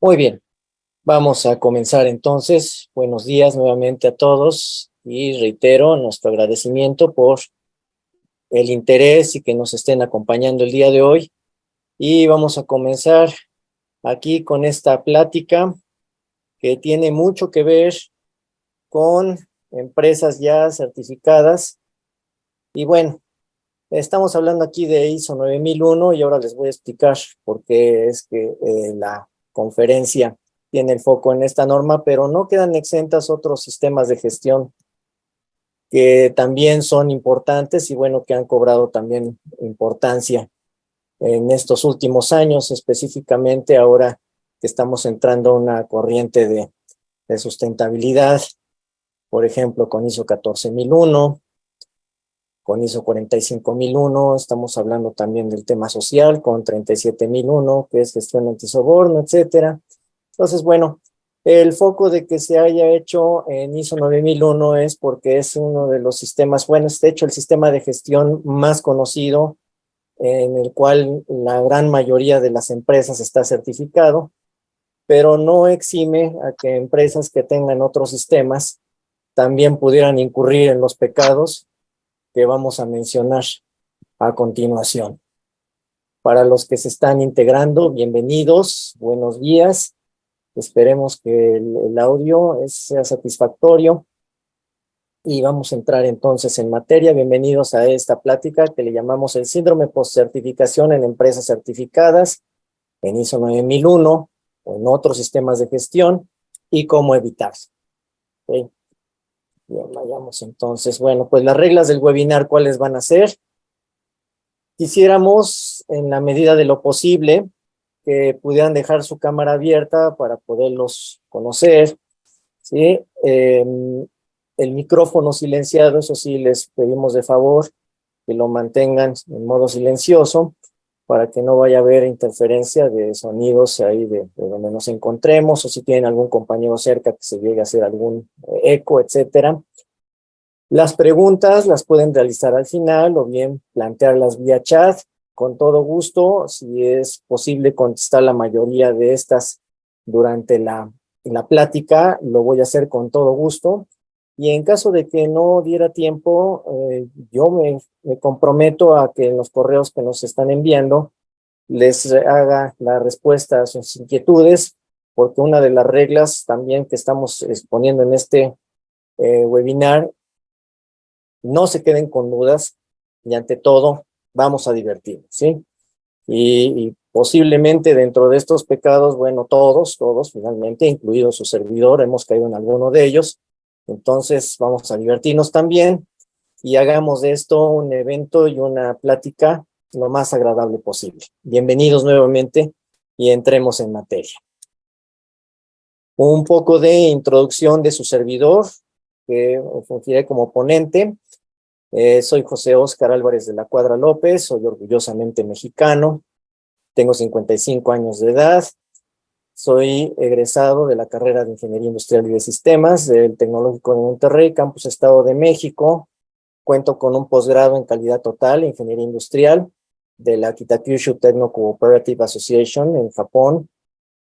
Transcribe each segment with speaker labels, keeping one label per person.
Speaker 1: Muy bien, vamos a comenzar entonces. Buenos días nuevamente a todos y reitero nuestro agradecimiento por el interés y que nos estén acompañando el día de hoy. Y vamos a comenzar aquí con esta plática que tiene mucho que ver con empresas ya certificadas. Y bueno, estamos hablando aquí de ISO 9001 y ahora les voy a explicar por qué es que la conferencia tiene el foco en esta norma, pero no quedan exentas otros sistemas de gestión que también son importantes y bueno, que han cobrado también importancia en estos últimos años, específicamente ahora que estamos entrando a una corriente de sustentabilidad, por ejemplo, con ISO 14001, con ISO 45001, estamos hablando también del tema social, con 37001, que es gestión antisoborno, etcétera. Entonces, bueno, el foco de que se haya hecho en ISO 9001 es porque es uno de los sistemas, bueno, es de hecho el sistema de gestión más conocido, en el cual la gran mayoría de las empresas está certificado, pero no exime a que empresas que tengan otros sistemas también pudieran incurrir en los pecados que vamos a mencionar a continuación. Para los que se están integrando, bienvenidos, buenos días. Esperemos que el audio sea satisfactorio y vamos a entrar entonces en materia. Bienvenidos a esta plática que le llamamos el síndrome post-certificación en empresas certificadas, en ISO 9001 o en otros sistemas de gestión y cómo evitarse. ¿Okay? Bien, vayamos entonces. Bueno, pues las reglas del webinar, ¿cuáles van a ser? Quisiéramos, en la medida de lo posible, que pudieran dejar su cámara abierta para poderlos conocer, ¿sí? El micrófono silenciado, eso sí, les pedimos de favor que lo mantengan en modo silencioso para que no vaya a haber interferencia de sonidos ahí de donde nos encontremos, o si tienen algún compañero cerca que se llegue a hacer algún eco, etcétera. Las preguntas las pueden realizar al final o bien plantearlas vía chat. Con todo gusto, si es posible contestar la mayoría de estas durante la plática, lo voy a hacer con todo gusto. Y en caso de que no diera tiempo, yo me comprometo a que en los correos que nos están enviando les haga la respuesta a sus inquietudes, porque una de las reglas también que estamos exponiendo en este webinar, no se queden con dudas y ante todo vamos a divertirnos, ¿sí? Y posiblemente dentro de estos pecados, bueno, todos finalmente, incluido su servidor, hemos caído en alguno de ellos. Entonces vamos a divertirnos también y hagamos de esto un evento y una plática lo más agradable posible. Bienvenidos nuevamente y entremos en materia. Un poco de introducción de su servidor, que fungiré como ponente. Soy José Óscar Álvarez de la Cuadra López, soy orgullosamente mexicano, tengo 55 años de edad, soy egresado de la carrera de Ingeniería Industrial y de Sistemas del Tecnológico de Monterrey, Campus Estado de México. Cuento con un posgrado en calidad total, Ingeniería Industrial, de la Kitakyushu Techno Cooperative Association en Japón.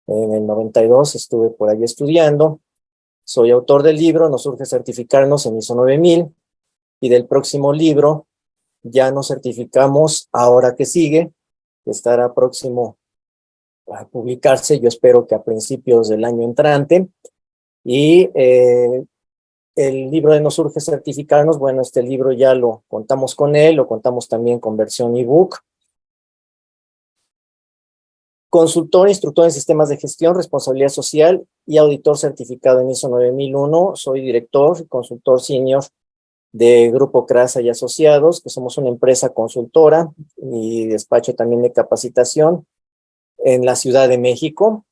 Speaker 1: En el 92 estuve por allí estudiando. Soy autor del libro Nos urge certificarnos en ISO 9000 y del próximo libro ya nos certificamos ahora que sigue, que estará próximo a publicarse, yo espero que a principios del año entrante. Y el libro de Nos urge certificarnos, bueno, este libro ya lo contamos con él, lo contamos también con versión ebook. Consultor, instructor en sistemas de gestión, responsabilidad social y auditor certificado en ISO 9001. Soy director, consultor senior de Grupo Crasa y Asociados, que somos una empresa consultora y despacho también de capacitación en la Ciudad de México.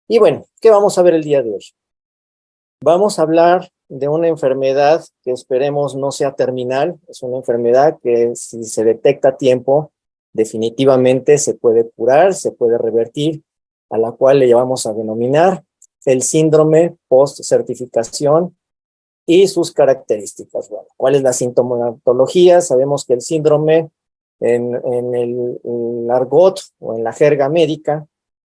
Speaker 1: Y bueno, ¿qué vamos a ver el día de hoy? Vamos a hablar de una enfermedad que esperemos no sea terminal. Es una enfermedad que si se detecta a tiempo, definitivamente se puede curar, se puede revertir, a la cual le vamos a denominar el síndrome post-certificación y sus características. Bueno, ¿cuál es la sintomatología? Sabemos que el síndrome en el argot o en la jerga médica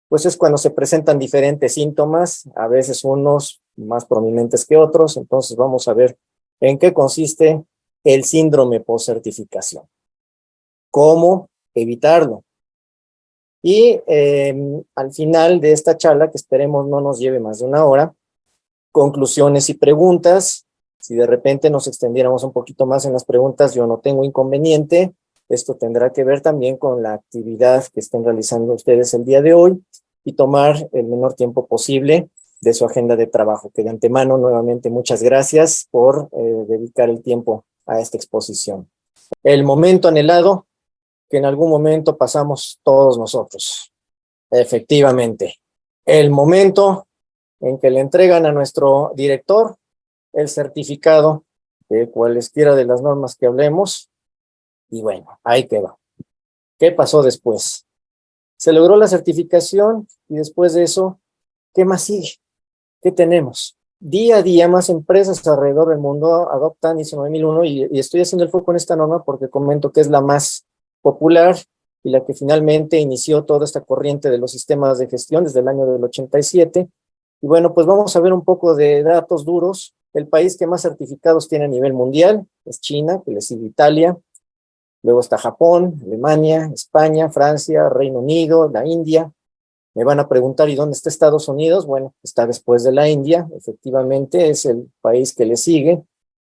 Speaker 1: pues es cuando se presentan diferentes síntomas, a veces unos más prominentes que otros. Entonces vamos a ver en qué consiste el síndrome post-certificación, cómo evitarlo. Y al final de esta charla, que esperemos no nos lleve más de una hora, conclusiones y preguntas. Si de repente nos extendiéramos un poquito más en las preguntas, yo no tengo inconveniente. Esto tendrá que ver también con la actividad que estén realizando ustedes el día de hoy y tomar el menor tiempo posible de su agenda de trabajo. Que de antemano, nuevamente, muchas gracias por dedicar el tiempo a esta exposición. El momento anhelado que en algún momento pasamos todos nosotros. Efectivamente. El momento en que le entregan a nuestro director el certificado de cualesquiera de las normas que hablemos. Y bueno, ahí quedó. ¿Qué pasó después? Se logró la certificación y después de eso, ¿qué más sigue? ¿Qué tenemos? Día a día más empresas alrededor del mundo adoptan ISO 9001 y estoy haciendo el foco en esta norma porque comento que es la más popular y la que finalmente inició toda esta corriente de los sistemas de gestión desde el año del 87. Y bueno, pues vamos a ver un poco de datos duros. El país que más certificados tiene a nivel mundial es China, que le sigue Italia. Luego está Japón, Alemania, España, Francia, Reino Unido, la India. Me van a preguntar, ¿y dónde está Estados Unidos? Bueno, está después de la India, efectivamente, es el país que le sigue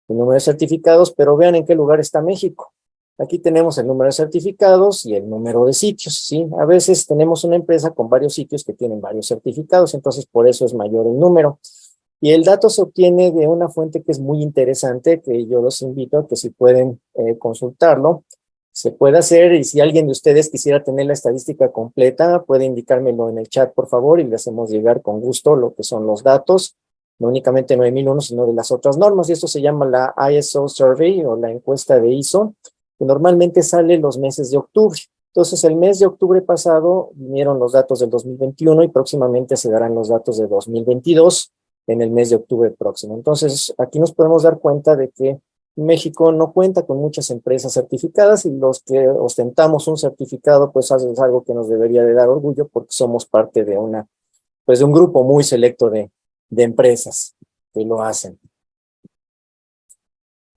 Speaker 1: el número de certificados, pero vean en qué lugar está México. Aquí tenemos el número de certificados y el número de sitios, ¿sí? A veces tenemos una empresa con varios sitios que tienen varios certificados, entonces por eso es mayor el número. Y el dato se obtiene de una fuente que es muy interesante, que yo los invito a que si pueden consultarlo, se puede hacer, y si alguien de ustedes quisiera tener la estadística completa, puede indicármelo en el chat, por favor, y le hacemos llegar con gusto lo que son los datos, no únicamente 9001, sino de las otras normas, y esto se llama la ISO Survey, o la encuesta de ISO, que normalmente sale los meses de octubre. Entonces, el mes de octubre pasado vinieron los datos del 2021 y próximamente se darán los datos de 2022 en el mes de octubre próximo. Entonces, aquí nos podemos dar cuenta de que México no cuenta con muchas empresas certificadas y los que ostentamos un certificado, pues es algo que nos debería de dar orgullo porque somos parte de pues de un grupo muy selecto de empresas que lo hacen.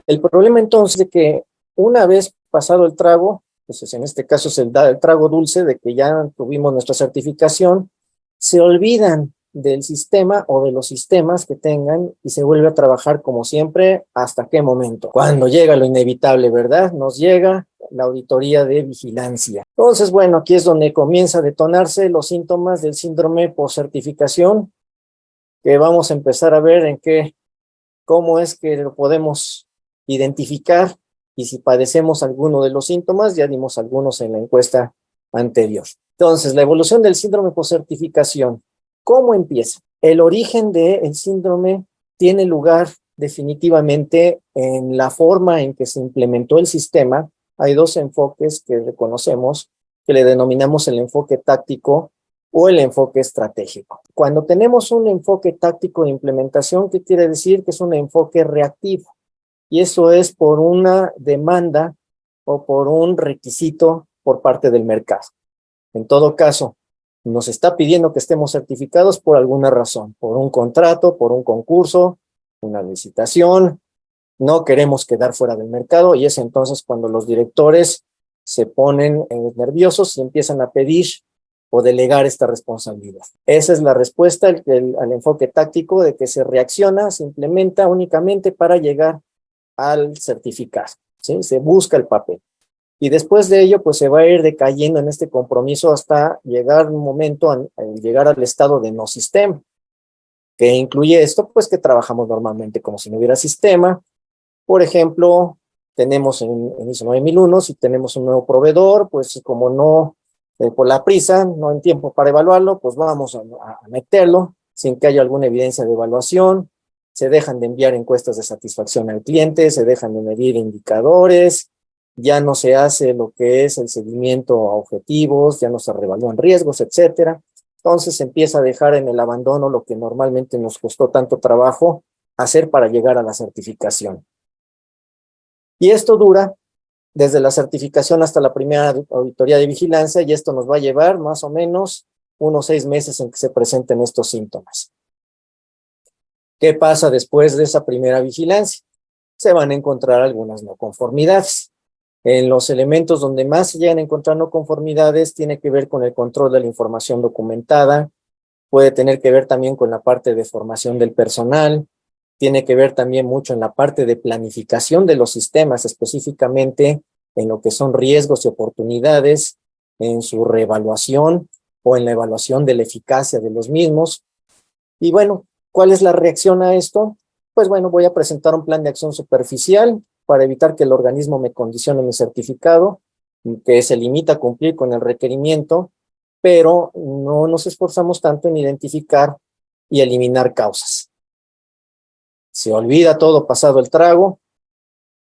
Speaker 1: El problema entonces de que una vez pasado el trago, pues en este caso es el trago dulce de que ya tuvimos nuestra certificación, se olvidan del sistema o de los sistemas que tengan y se vuelve a trabajar como siempre. ¿Hasta qué momento? Cuando llega lo inevitable, ¿verdad? Nos llega la auditoría de vigilancia. Entonces, bueno, aquí es donde comienza a detonarse los síntomas del síndrome post-certificación, que vamos a empezar a ver cómo es que lo podemos identificar y si padecemos alguno de los síntomas, ya dimos algunos en la encuesta anterior. Entonces, la evolución del síndrome post-certificación. ¿Cómo empieza? El origen del síndrome tiene lugar definitivamente en la forma en que se implementó el sistema. Hay dos enfoques que reconocemos, que le denominamos el enfoque táctico o el enfoque estratégico. Cuando tenemos un enfoque táctico de implementación, ¿qué quiere decir? Que es un enfoque reactivo. Y eso es por una demanda o por un requisito por parte del mercado. En todo caso, nos está pidiendo que estemos certificados por alguna razón, por un contrato, por un concurso, una licitación. No queremos quedar fuera del mercado y es entonces cuando los directores se ponen nerviosos y empiezan a pedir o delegar esta responsabilidad. Esa es la respuesta al enfoque táctico de que se reacciona, se implementa únicamente para llegar al certificado, ¿sí? Se busca el papel. Y después de ello, pues se va a ir decayendo en este compromiso hasta llegar un momento, a llegar al estado de no sistema. ¿Qué incluye esto? Pues que trabajamos normalmente como si no hubiera sistema. Por ejemplo, tenemos en ISO 9001, si tenemos un nuevo proveedor, pues como no, por la prisa, no en tiempo para evaluarlo, pues vamos a meterlo sin que haya alguna evidencia de evaluación. Se dejan de enviar encuestas de satisfacción al cliente, se dejan de medir indicadores, ya no se hace lo que es el seguimiento a objetivos, ya no se revalúan riesgos, etcétera. Entonces se empieza a dejar en el abandono lo que normalmente nos costó tanto trabajo hacer para llegar a la certificación. Y esto dura desde la certificación hasta la primera auditoría de vigilancia, y esto nos va a llevar más o menos unos 6 meses en que se presenten estos síntomas. ¿Qué pasa después de esa primera vigilancia? Se van a encontrar algunas no conformidades. En los elementos donde más se llegan a encontrar no conformidades tiene que ver con el control de la información documentada, puede tener que ver también con la parte de formación del personal, tiene que ver también mucho en la parte de planificación de los sistemas, específicamente en lo que son riesgos y oportunidades, en su reevaluación o en la evaluación de la eficacia de los mismos. Y bueno, ¿cuál es la reacción a esto? Pues bueno, voy a presentar un plan de acción superficial para evitar que el organismo me condicione mi certificado, que se limita a cumplir con el requerimiento, pero no nos esforzamos tanto en identificar y eliminar causas. Se olvida todo pasado el trago.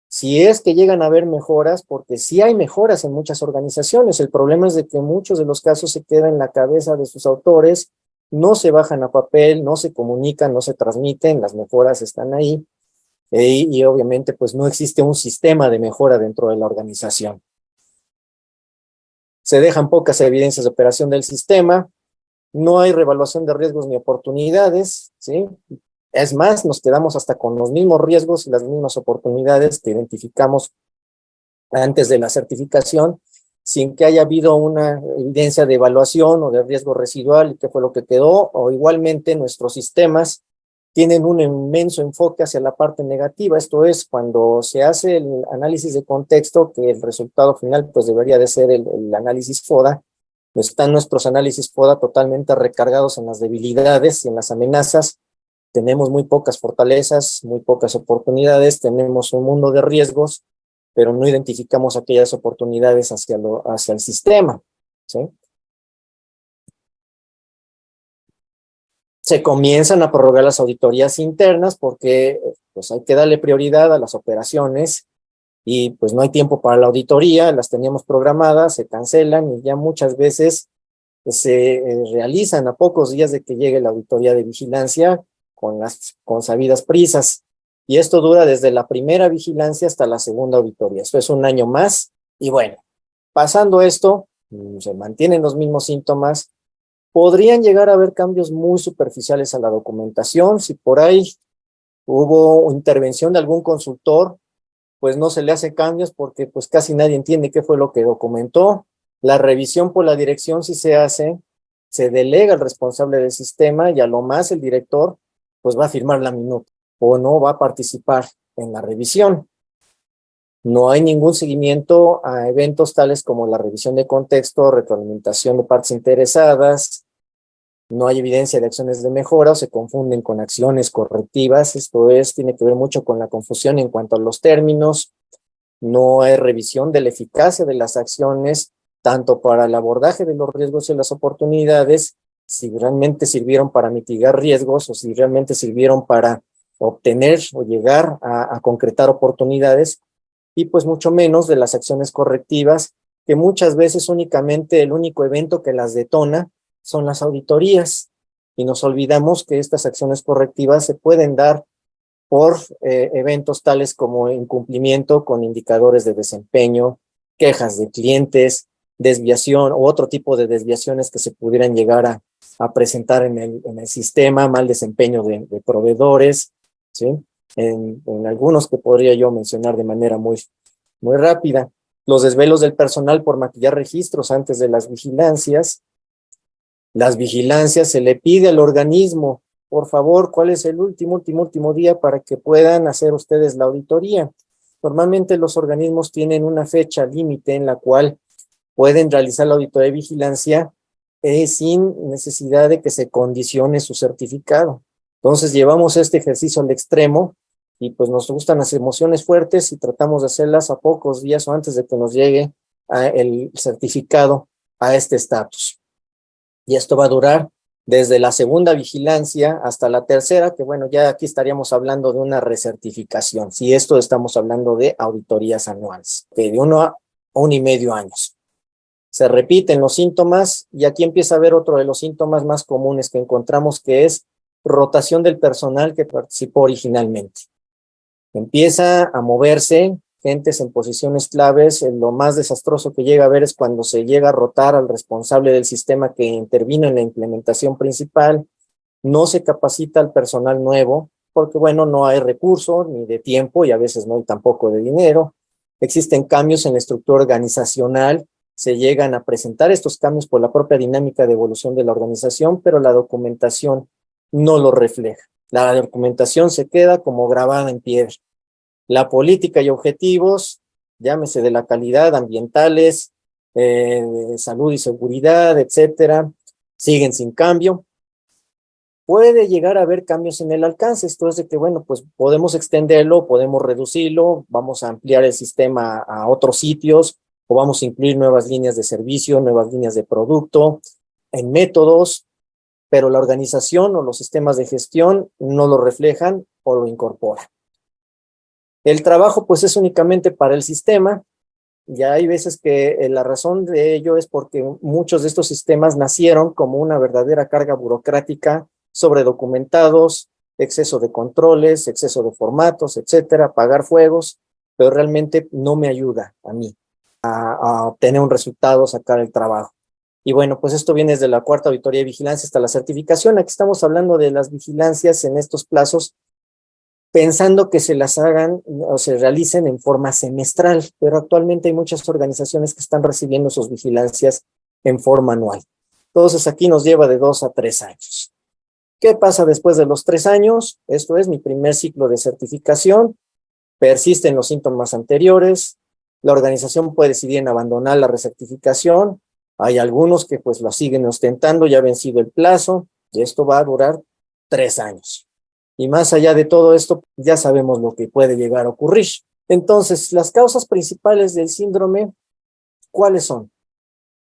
Speaker 1: Si es que llegan a haber mejoras, porque sí hay mejoras en muchas organizaciones, el problema es de que muchos de los casos se quedan en la cabeza de sus autores, no se bajan a papel, no se comunican, no se transmiten, las mejoras están ahí, y obviamente pues no existe un sistema de mejora dentro de la organización. Se dejan pocas evidencias de operación del sistema, no hay reevaluación de riesgos ni oportunidades, ¿sí? Es más, nos quedamos hasta con los mismos riesgos y las mismas oportunidades que identificamos antes de la certificación, sin que haya habido una evidencia de evaluación o de riesgo residual y qué fue lo que quedó, o igualmente nuestros sistemas tienen un inmenso enfoque hacia la parte negativa, esto es, cuando se hace el análisis de contexto, que el resultado final pues debería de ser el análisis FODA, pues están nuestros análisis FODA totalmente recargados en las debilidades y en las amenazas, tenemos muy pocas fortalezas, muy pocas oportunidades, tenemos un mundo de riesgos, pero no identificamos aquellas oportunidades hacia el sistema, ¿sí? Se comienzan a prorrogar las auditorías internas porque pues hay que darle prioridad a las operaciones y pues no hay tiempo para la auditoría, las teníamos programadas, se cancelan y ya muchas veces se realizan a pocos días de que llegue la auditoría de vigilancia con las consabidas prisas. Y esto dura desde la primera vigilancia hasta la segunda auditoría. Esto es un año más. Y bueno, pasando esto, se mantienen los mismos síntomas. Podrían llegar a haber cambios muy superficiales a la documentación. Si por ahí hubo intervención de algún consultor, pues no se le hace cambios porque pues casi nadie entiende qué fue lo que documentó. La revisión por la dirección sí se hace, se delega al responsable del sistema y a lo más el director pues va a firmar la minuta o no va a participar en la revisión. No hay ningún seguimiento a eventos tales como la revisión de contexto, retroalimentación de partes interesadas, no hay evidencia de acciones de mejora o se confunden con acciones correctivas. Esto es, tiene que ver mucho con la confusión en cuanto a los términos. No hay revisión de la eficacia de las acciones, tanto para el abordaje de los riesgos y las oportunidades, si realmente sirvieron para mitigar riesgos o si realmente sirvieron para obtener o llegar a concretar oportunidades, y pues mucho menos de las acciones correctivas, que muchas veces únicamente el único evento que las detona son las auditorías, y nos olvidamos que estas acciones correctivas se pueden dar por eventos tales como incumplimiento con indicadores de desempeño, quejas de clientes, desviación o otro tipo de desviaciones que se pudieran llegar a presentar en el sistema, mal desempeño de proveedores, ¿sí? En algunos que podría yo mencionar de manera muy rápida, los desvelos del personal por maquillar registros antes de las vigilancias. Las vigilancias se le pide al organismo, por favor, ¿cuál es el último día para que puedan hacer ustedes la auditoría? Normalmente los organismos tienen una fecha límite en la cual pueden realizar la auditoría de vigilancia sin necesidad de que se condicione su certificado. Entonces llevamos este ejercicio al extremo y pues nos gustan las emociones fuertes y tratamos de hacerlas a pocos días o antes de que nos llegue el certificado a este estatus. Y esto va a durar desde la segunda vigilancia hasta la tercera, que bueno, ya aquí estaríamos hablando de una recertificación. Si esto estamos hablando de auditorías anuales, de 1 a 1,5 años. Se repiten los síntomas y aquí empieza a haber otro de los síntomas más comunes que encontramos, que es rotación del personal que participó originalmente. Empieza a moverse gentes en posiciones claves. Lo más desastroso que llega a ver es cuando se llega a rotar al responsable del sistema que intervino en la implementación principal. No se capacita al personal nuevo, porque bueno, no hay recursos ni de tiempo y a veces no hay tampoco de dinero. Existen cambios en la estructura organizacional, se llegan a presentar estos cambios por la propia dinámica de evolución de la organización, pero la documentación no lo refleja. La documentación se queda como grabada en piedra. La política y objetivos, llámese de la calidad, ambientales, salud y seguridad, etcétera, siguen sin cambio. Puede llegar a haber cambios en el alcance, esto es de que, bueno, pues podemos extenderlo, podemos reducirlo, vamos a ampliar el sistema a otros sitios, o vamos a incluir nuevas líneas de servicio, nuevas líneas de producto, en métodos, pero la organización o los sistemas de gestión no lo reflejan o lo incorporan. El trabajo, pues, es únicamente para el sistema. Ya hay veces que la razón de ello es porque muchos de estos sistemas nacieron como una verdadera carga burocrática, sobredocumentados, exceso de controles, exceso de formatos, etcétera, apagar fuegos, pero realmente no me ayuda a mí a obtener un resultado, sacar el trabajo. Y bueno, pues esto viene desde la cuarta auditoría de vigilancia hasta la certificación. Aquí estamos hablando de las vigilancias en estos plazos, pensando que se las hagan o se realicen en forma semestral, pero actualmente hay muchas organizaciones que están recibiendo sus vigilancias en forma anual. Entonces aquí nos lleva de 2 a 3 años. ¿Qué pasa después de los 3 años? Esto es mi primer ciclo de certificación, persisten los síntomas anteriores, la organización puede decidir en abandonar la recertificación, hay algunos que pues lo siguen ostentando, ya ha vencido el plazo, y esto va a durar 3 años. Y más allá de todo esto, ya sabemos lo que puede llegar a ocurrir. Entonces, las causas principales del síndrome, ¿cuáles son?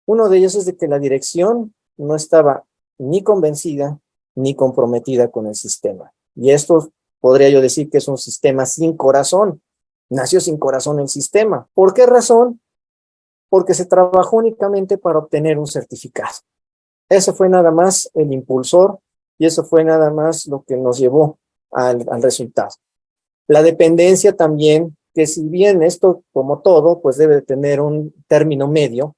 Speaker 1: Uno de ellos es de que la dirección no estaba ni convencida ni comprometida con el sistema. Y esto podría yo decir que es un sistema sin corazón. Nació sin corazón el sistema. ¿Por qué razón? Porque se trabajó únicamente para obtener un certificado. Ese fue nada más el impulsor y eso fue nada más lo que nos llevó al resultado. La dependencia también, que si bien esto, como todo, pues debe de tener un término medio,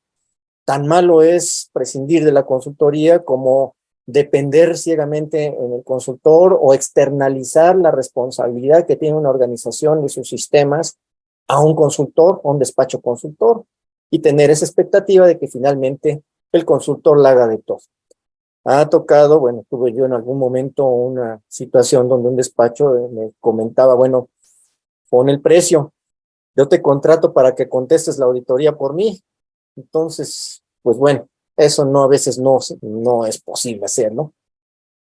Speaker 1: tan malo es prescindir de la consultoría como depender ciegamente en el consultor o externalizar la responsabilidad que tiene una organización de sus sistemas a un consultor, a un despacho consultor, y tener esa expectativa de que finalmente el consultor la haga de todo. Ha tocado, bueno, tuve yo en algún momento una situación donde un despacho me comentaba, bueno, pon el precio, yo te contrato para que contestes la auditoría por mí. Entonces, pues bueno, eso no, a veces no es posible hacerlo,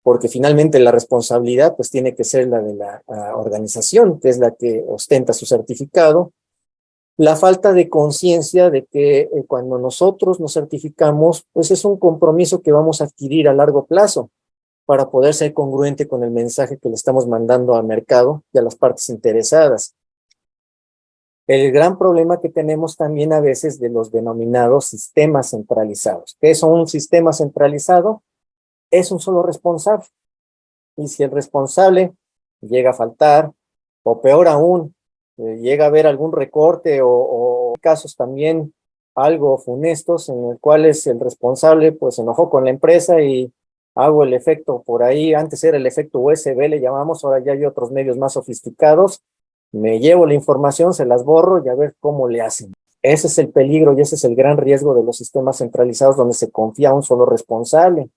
Speaker 1: porque finalmente la responsabilidad pues tiene que ser la de la organización, que es la que ostenta su certificado. La falta de conciencia de que cuando nosotros nos certificamos, pues es un compromiso que vamos a adquirir a largo plazo para poder ser congruente con el mensaje que le estamos mandando al mercado y a las partes interesadas. El gran problema que tenemos también a veces de los denominados sistemas centralizados. ¿Qué es un sistema centralizado? Es un solo responsable. Y si el responsable llega a faltar, o peor aún, llega a haber algún recorte o casos también algo funestos en el cual es el responsable pues se enojó con la empresa y hago el efecto por ahí, antes era el efecto USB, le llamamos, ahora ya hay otros medios más sofisticados, me llevo la información, se las borro y a ver cómo le hacen. Ese es el peligro y ese es el gran riesgo de los sistemas centralizados donde se confía a un solo responsable.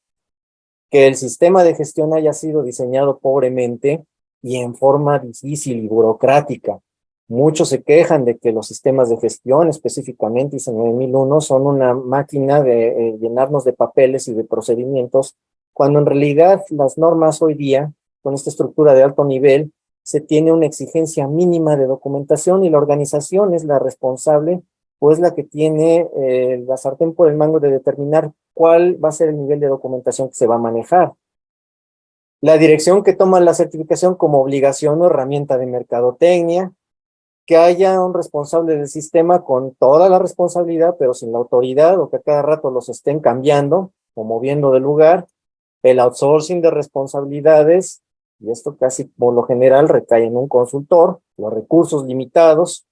Speaker 1: Que el sistema de gestión haya sido diseñado pobremente y en forma difícil y burocrática. Muchos se quejan de que los sistemas de gestión, específicamente ISO 9001, son una máquina de llenarnos de papeles y de procedimientos, cuando en realidad las normas hoy día, con esta estructura de alto nivel, se tiene una exigencia mínima de documentación y la organización es la responsable o es la que tiene la sartén por el mango de determinar cuál va a ser el nivel de documentación que se va a manejar. La dirección que toma la certificación como obligación o herramienta de mercadotecnia, que haya un responsable del sistema con toda la responsabilidad, pero sin la autoridad, o que a cada rato los estén cambiando o moviendo de lugar, el outsourcing de responsabilidades, y esto casi por lo general recae en un consultor, los recursos limitados,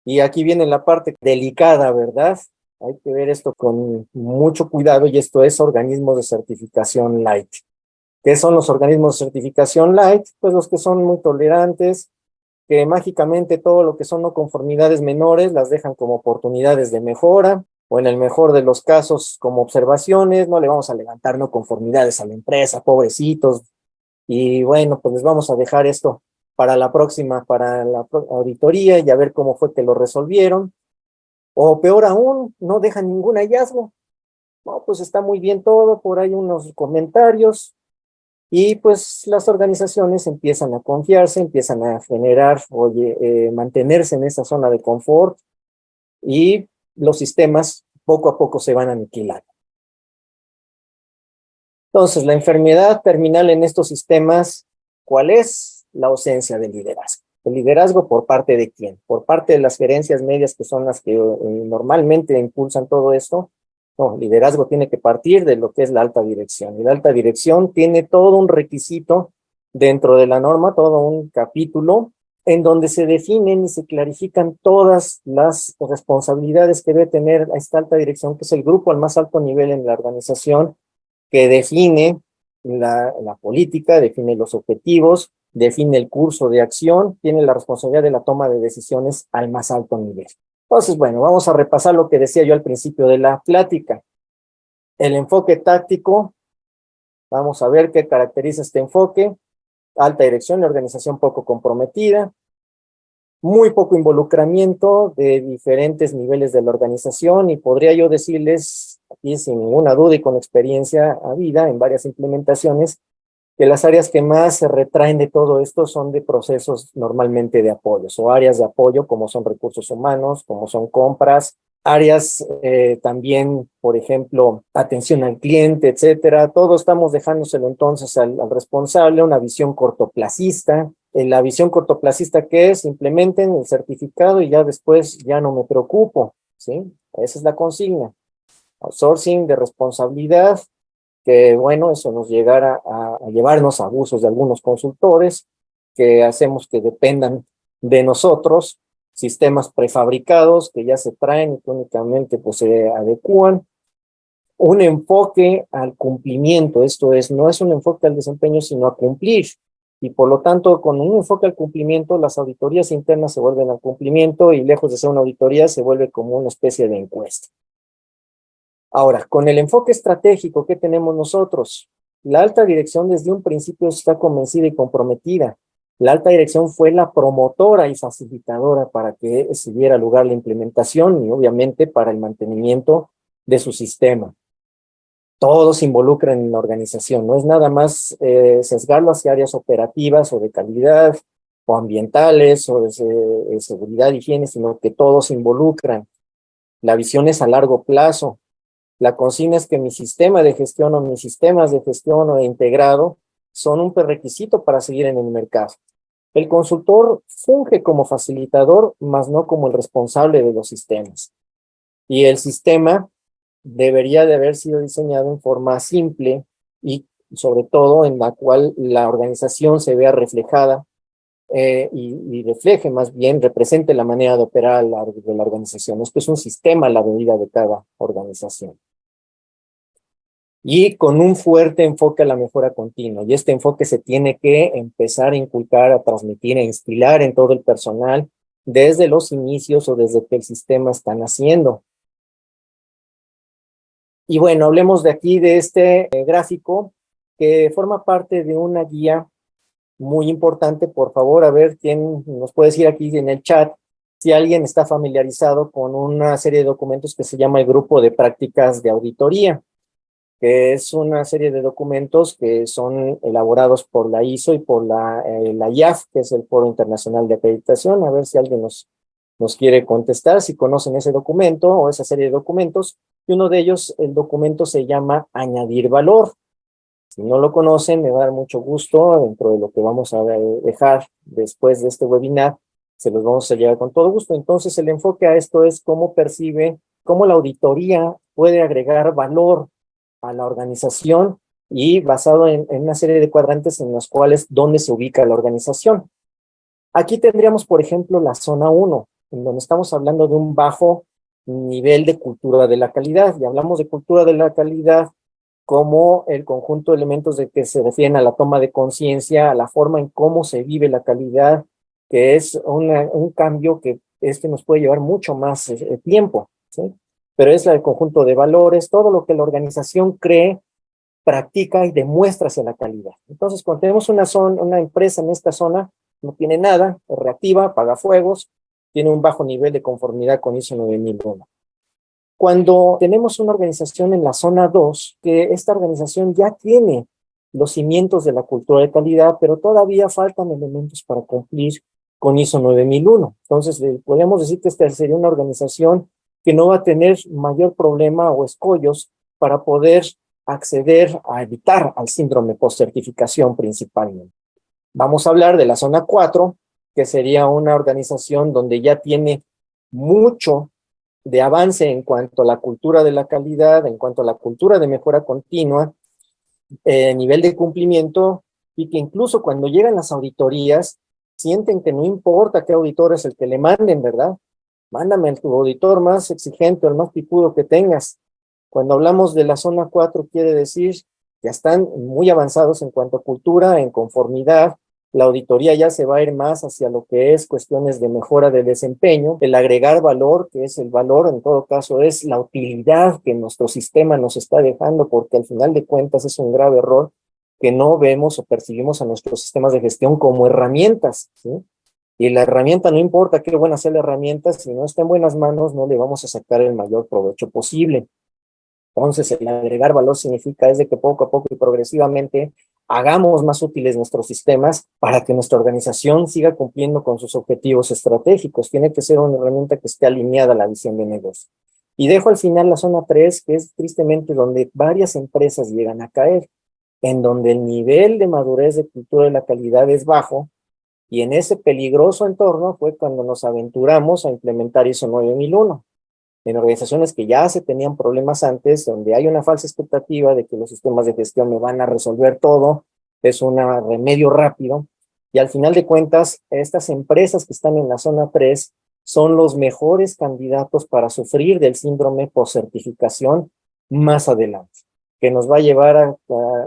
Speaker 1: Y aquí viene la parte delicada, ¿verdad? Hay que ver esto con mucho cuidado y esto es organismos de certificación light. ¿Qué son los organismos de certificación light? Pues los que son muy tolerantes, que mágicamente todo lo que son no conformidades menores las dejan como oportunidades de mejora, o en el mejor de los casos como observaciones, no le vamos a levantar no conformidades a la empresa, pobrecitos, y bueno, pues les vamos a dejar esto para la próxima, para la auditoría y a ver cómo fue que lo resolvieron. O peor aún, no dejan ningún hallazgo. No, pues está muy bien todo, por ahí unos comentarios, y pues las organizaciones empiezan a confiarse, empiezan a generar, oye, mantenerse en esa zona de confort y los sistemas poco a poco se van aniquilando. Entonces, la enfermedad terminal en estos sistemas, ¿cuál es? La ausencia de liderazgo. ¿El liderazgo por parte de quién? Por parte de las gerencias medias que son las que normalmente impulsan todo esto. No, liderazgo tiene que partir de lo que es la alta dirección. Y la alta dirección tiene todo un requisito dentro de la norma, todo un capítulo en donde se definen y se clarifican todas las responsabilidades que debe tener esta alta dirección, que es el grupo al más alto nivel en la organización, que define la política, define los objetivos, define el curso de acción, tiene la responsabilidad de la toma de decisiones al más alto nivel. Entonces, bueno, vamos a repasar lo que decía yo al principio de la plática. El enfoque táctico, vamos a ver qué caracteriza este enfoque. Alta dirección y organización poco comprometida, muy poco involucramiento de diferentes niveles de la organización, y podría yo decirles, aquí sin ninguna duda y con experiencia habida en varias implementaciones, que las áreas que más se retraen de todo esto son de procesos normalmente de apoyos o áreas de apoyo como son recursos humanos, como son compras, áreas también, por ejemplo, atención al cliente, etcétera. Todo estamos dejándoselo entonces al responsable, una visión cortoplacista. La visión cortoplacista, ¿qué es? Implementen el certificado y ya después ya no me preocupo, ¿sí? Esa es la consigna. Outsourcing de responsabilidad, que bueno, eso nos llegara a llevarnos a abusos de algunos consultores, que hacemos que dependan de nosotros, sistemas prefabricados que ya se traen y que únicamente pues se adecúan. Un enfoque al cumplimiento, esto es, no es un enfoque al desempeño, sino a cumplir. Y por lo tanto, con un enfoque al cumplimiento, las auditorías internas se vuelven al cumplimiento y lejos de ser una auditoría, se vuelve como una especie de encuesta. Ahora, con el enfoque estratégico que tenemos nosotros, la alta dirección desde un principio está convencida y comprometida. La alta dirección fue la promotora y facilitadora para que se diera lugar la implementación y obviamente para el mantenimiento de su sistema. Todos se involucran en la organización, no es nada más sesgarlo hacia áreas operativas o de calidad o ambientales o de seguridad, higiene, sino que todos se involucran. La visión es a largo plazo. La consigna es que mi sistema de gestión o mis sistemas de gestión o de integrado son un prerequisito para seguir en el mercado. El consultor funge como facilitador, más no como el responsable de los sistemas. Y el sistema debería de haber sido diseñado en forma simple y sobre todo en la cual la organización se vea reflejada y refleje más bien, represente la manera de operar de la organización. Esto es un sistema a la medida de cada organización. Y con un fuerte enfoque a la mejora continua. Y este enfoque se tiene que empezar a inculcar, a transmitir, a instilar en todo el personal desde los inicios o desde que el sistema está naciendo. Y bueno, hablemos de aquí de este gráfico que forma parte de una guía muy importante. Por favor, a ver quién nos puede decir aquí en el chat si alguien está familiarizado con una serie de documentos que se llama el Grupo de Prácticas de Auditoría, que es una serie de documentos que son elaborados por la ISO y por la IAF, que es el Foro Internacional de Acreditación. A ver si alguien nos quiere contestar, si conocen ese documento o esa serie de documentos. Y uno de ellos, el documento se llama Añadir Valor. Si no lo conocen, me va a dar mucho gusto, dentro de lo que vamos a dejar después de este webinar, se los vamos a llevar con todo gusto. Entonces, el enfoque a esto es cómo percibe, cómo la auditoría puede agregar valor a la organización y basado en una serie de cuadrantes en los cuales dónde se ubica la organización. Aquí tendríamos, por ejemplo, la zona 1. en donde estamos hablando de un bajo nivel de cultura de la calidad. Y hablamos de cultura de la calidad como el conjunto de elementos de que se refieren a la toma de conciencia, a la forma en cómo se vive la calidad, que es un cambio que nos puede llevar mucho más tiempo, ¿sí? Pero es el conjunto de valores, todo lo que la organización cree, practica y demuestra hacia la calidad. Entonces, cuando tenemos una empresa en esta zona, no tiene nada, es reactiva, apaga fuegos, tiene un bajo nivel de conformidad con ISO 9001. Cuando tenemos una organización en la zona 2, que esta organización ya tiene los cimientos de la cultura de calidad, pero todavía faltan elementos para cumplir con ISO 9001. Entonces, podríamos decir que esta sería una organización que no va a tener mayor problema o escollos para poder acceder a evitar al síndrome post-certificación principalmente. Vamos a hablar de la zona 4, que sería una organización donde ya tiene mucho de avance en cuanto a la cultura de la calidad, en cuanto a la cultura de mejora continua, nivel de cumplimiento, y que incluso cuando llegan las auditorías, sienten que no importa qué auditor es el que le manden, ¿verdad? Mándame el tu auditor más exigente, el más picudo que tengas. Cuando hablamos de la zona 4, quiere decir que están muy avanzados en cuanto a cultura, en conformidad. La auditoría ya se va a ir más hacia lo que es cuestiones de mejora de desempeño, el agregar valor, que es el valor, en todo caso, es la utilidad que nuestro sistema nos está dejando, porque al final de cuentas es un grave error que no vemos o percibimos a nuestros sistemas de gestión como herramientas, ¿sí? Y la herramienta, no importa qué buena sea la herramienta, si no está en buenas manos, no le vamos a sacar el mayor provecho posible. Entonces, el agregar valor significa es de que poco a poco y progresivamente hagamos más útiles nuestros sistemas para que nuestra organización siga cumpliendo con sus objetivos estratégicos. Tiene que ser una herramienta que esté alineada a la visión de negocio. Y dejo al final la zona 3, que es tristemente donde varias empresas llegan a caer, en donde el nivel de madurez de cultura de la calidad es bajo, y en ese peligroso entorno fue cuando nos aventuramos a implementar ISO 9001. En organizaciones que ya se tenían problemas antes, donde hay una falsa expectativa de que los sistemas de gestión me van a resolver todo, es un remedio rápido, y al final de cuentas, estas empresas que están en la zona 3 son los mejores candidatos para sufrir del síndrome post-certificación más adelante, que nos va a llevar a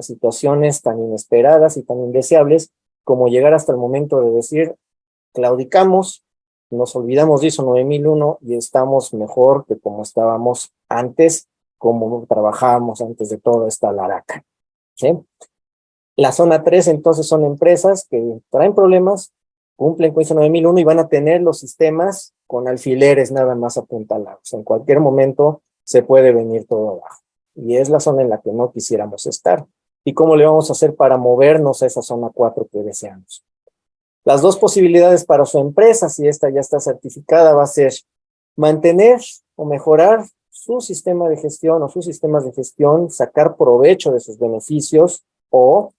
Speaker 1: situaciones tan inesperadas y tan indeseables como llegar hasta el momento de decir, claudicamos, nos olvidamos de ISO 9001 y estamos mejor que como estábamos antes, como trabajábamos antes de toda esta laraca, ¿sí? La zona 3 entonces son empresas que traen problemas, cumplen con ISO 9001 y van a tener los sistemas con alfileres nada más apuntalados. En cualquier momento se puede venir todo abajo. Y es la zona en la que no quisiéramos estar. ¿Y cómo le vamos a hacer para movernos a esa zona 4 que deseamos? Las dos posibilidades para su empresa, si esta ya está certificada, va a ser mantener o mejorar su sistema de gestión o sus sistemas de gestión, sacar provecho de sus beneficios, o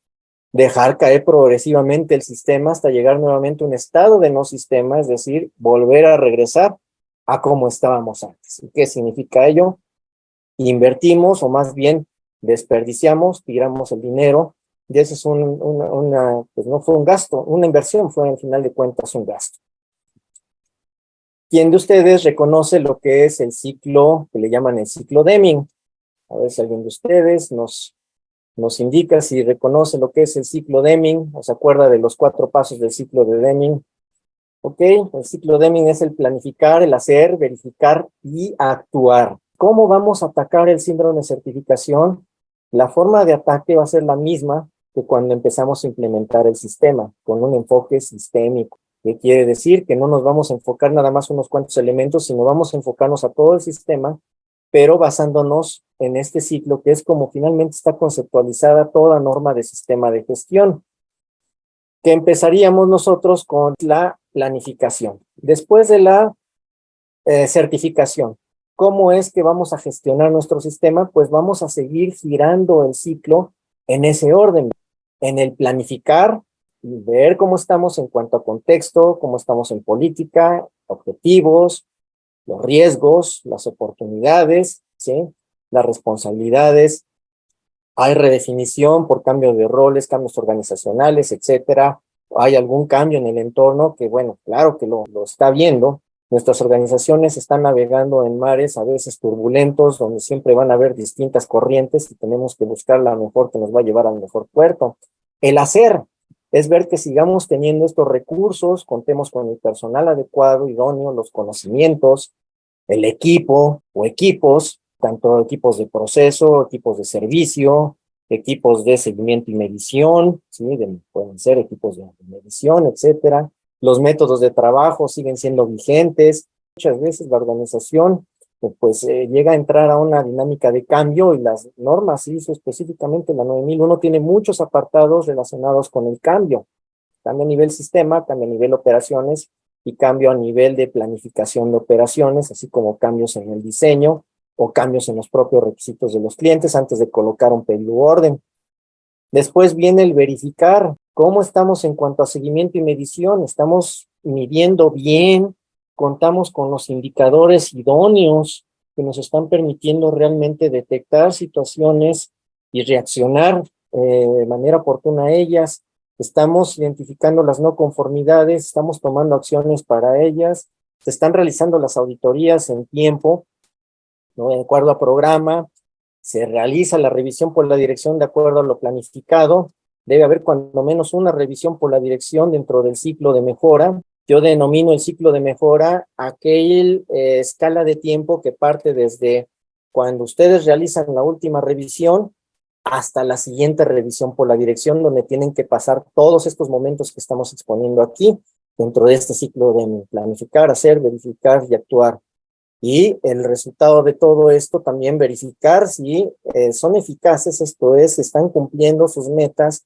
Speaker 1: dejar caer progresivamente el sistema hasta llegar nuevamente a un estado de no sistema, es decir, volver a regresar a como estábamos antes. ¿Y qué significa ello? Invertimos, o más bien desperdiciamos, tiramos el dinero, y ese es pues no fue un gasto, una inversión, fue al final de cuentas un gasto. ¿Quién de ustedes reconoce lo que es el ciclo, que le llaman el ciclo Deming? A ver si alguien de ustedes nos indica si reconoce lo que es el ciclo Deming, o se acuerda de los 4 pasos del ciclo de Deming. Ok, el ciclo Deming es el planificar, el hacer, verificar y actuar. ¿Cómo vamos a atacar el síndrome de certificación? La forma de ataque va a ser la misma que cuando empezamos a implementar el sistema, con un enfoque sistémico. ¿Qué quiere decir? Que no nos vamos a enfocar nada más unos cuantos elementos, sino vamos a enfocarnos a todo el sistema, pero basándonos en este ciclo, que es como finalmente está conceptualizada toda norma de sistema de gestión. Que empezaríamos nosotros con la planificación. Después de la certificación, ¿cómo es que vamos a gestionar nuestro sistema? Pues vamos a seguir girando el ciclo en ese orden, en el planificar y ver cómo estamos en cuanto a contexto, cómo estamos en política, objetivos, los riesgos, las oportunidades, ¿sí? Las responsabilidades. Hay redefinición por cambio de roles, cambios organizacionales, etcétera. Hay algún cambio en el entorno que, bueno, claro que lo está viendo. Nuestras organizaciones están navegando en mares a veces turbulentos, donde siempre van a haber distintas corrientes y tenemos que buscar la mejor que nos va a llevar al mejor puerto. El hacer es ver que sigamos teniendo estos recursos, contemos con el personal adecuado, idóneo, los conocimientos, el equipo o equipos, tanto equipos de proceso, equipos de servicio, equipos de seguimiento y medición, ¿sí? Pueden ser equipos de medición, etcétera. Los métodos de trabajo siguen siendo vigentes. Muchas veces la organización llega a entrar a una dinámica de cambio y las normas ISO, específicamente la 9001, tiene muchos apartados relacionados con el cambio. Cambio a nivel sistema, cambio a nivel operaciones y cambio a nivel de planificación de operaciones, así como cambios en el diseño o cambios en los propios requisitos de los clientes antes de colocar un pedido orden. Después viene el verificar cómo estamos en cuanto a seguimiento y medición. Estamos midiendo bien, contamos con los indicadores idóneos que nos están permitiendo realmente detectar situaciones y reaccionar de manera oportuna a ellas. Estamos identificando las no conformidades, estamos tomando acciones para ellas, se están realizando las auditorías en tiempo, ¿no? De acuerdo a programa, se realiza la revisión por la dirección de acuerdo a lo planificado, debe haber cuando menos una revisión por la dirección dentro del ciclo de mejora. Yo denomino el ciclo de mejora aquel escala de tiempo que parte desde cuando ustedes realizan la última revisión hasta la siguiente revisión por la dirección, donde tienen que pasar todos estos momentos que estamos exponiendo aquí, dentro de este ciclo de planificar, hacer, verificar y actuar. Y el resultado de todo esto también verificar si son eficaces, esto es, están cumpliendo sus metas,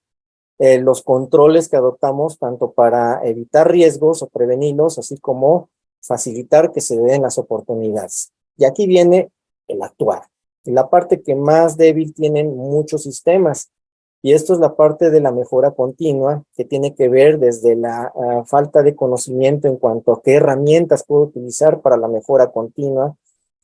Speaker 1: los controles que adoptamos tanto para evitar riesgos o prevenirlos, así como facilitar que se den las oportunidades. Y aquí viene el actuar, la parte que más débil tienen muchos sistemas. Y esto es la parte de la mejora continua, que tiene que ver desde la falta de conocimiento en cuanto a qué herramientas puedo utilizar para la mejora continua.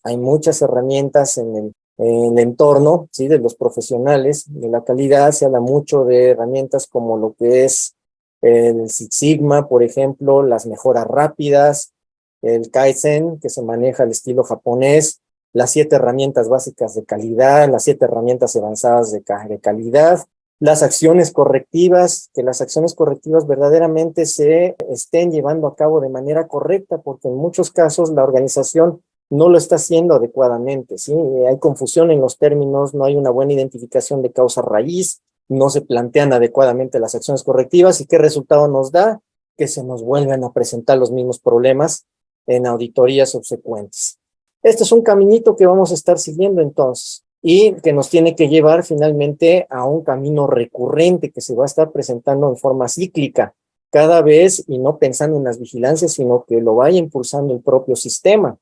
Speaker 1: Hay muchas herramientas en el entorno, ¿sí? De los profesionales de la calidad. Se habla mucho de herramientas como lo que es el Six Sigma, por ejemplo, las mejoras rápidas, el Kaizen, que se maneja al estilo japonés, las 7 herramientas básicas de calidad, las 7 herramientas avanzadas de calidad, las acciones correctivas, que las acciones correctivas verdaderamente se estén llevando a cabo de manera correcta, porque en muchos casos la organización no lo está haciendo adecuadamente, ¿sí? Hay confusión en los términos, no hay una buena identificación de causa raíz, no se plantean adecuadamente las acciones correctivas. ¿Y qué resultado nos da? Que se nos vuelven a presentar los mismos problemas en auditorías subsecuentes. Este es un caminito que vamos a estar siguiendo entonces, y que nos tiene que llevar finalmente a un camino recurrente que se va a estar presentando en forma cíclica cada vez, y no pensando en las vigilancias, sino que lo vaya impulsando el propio sistema.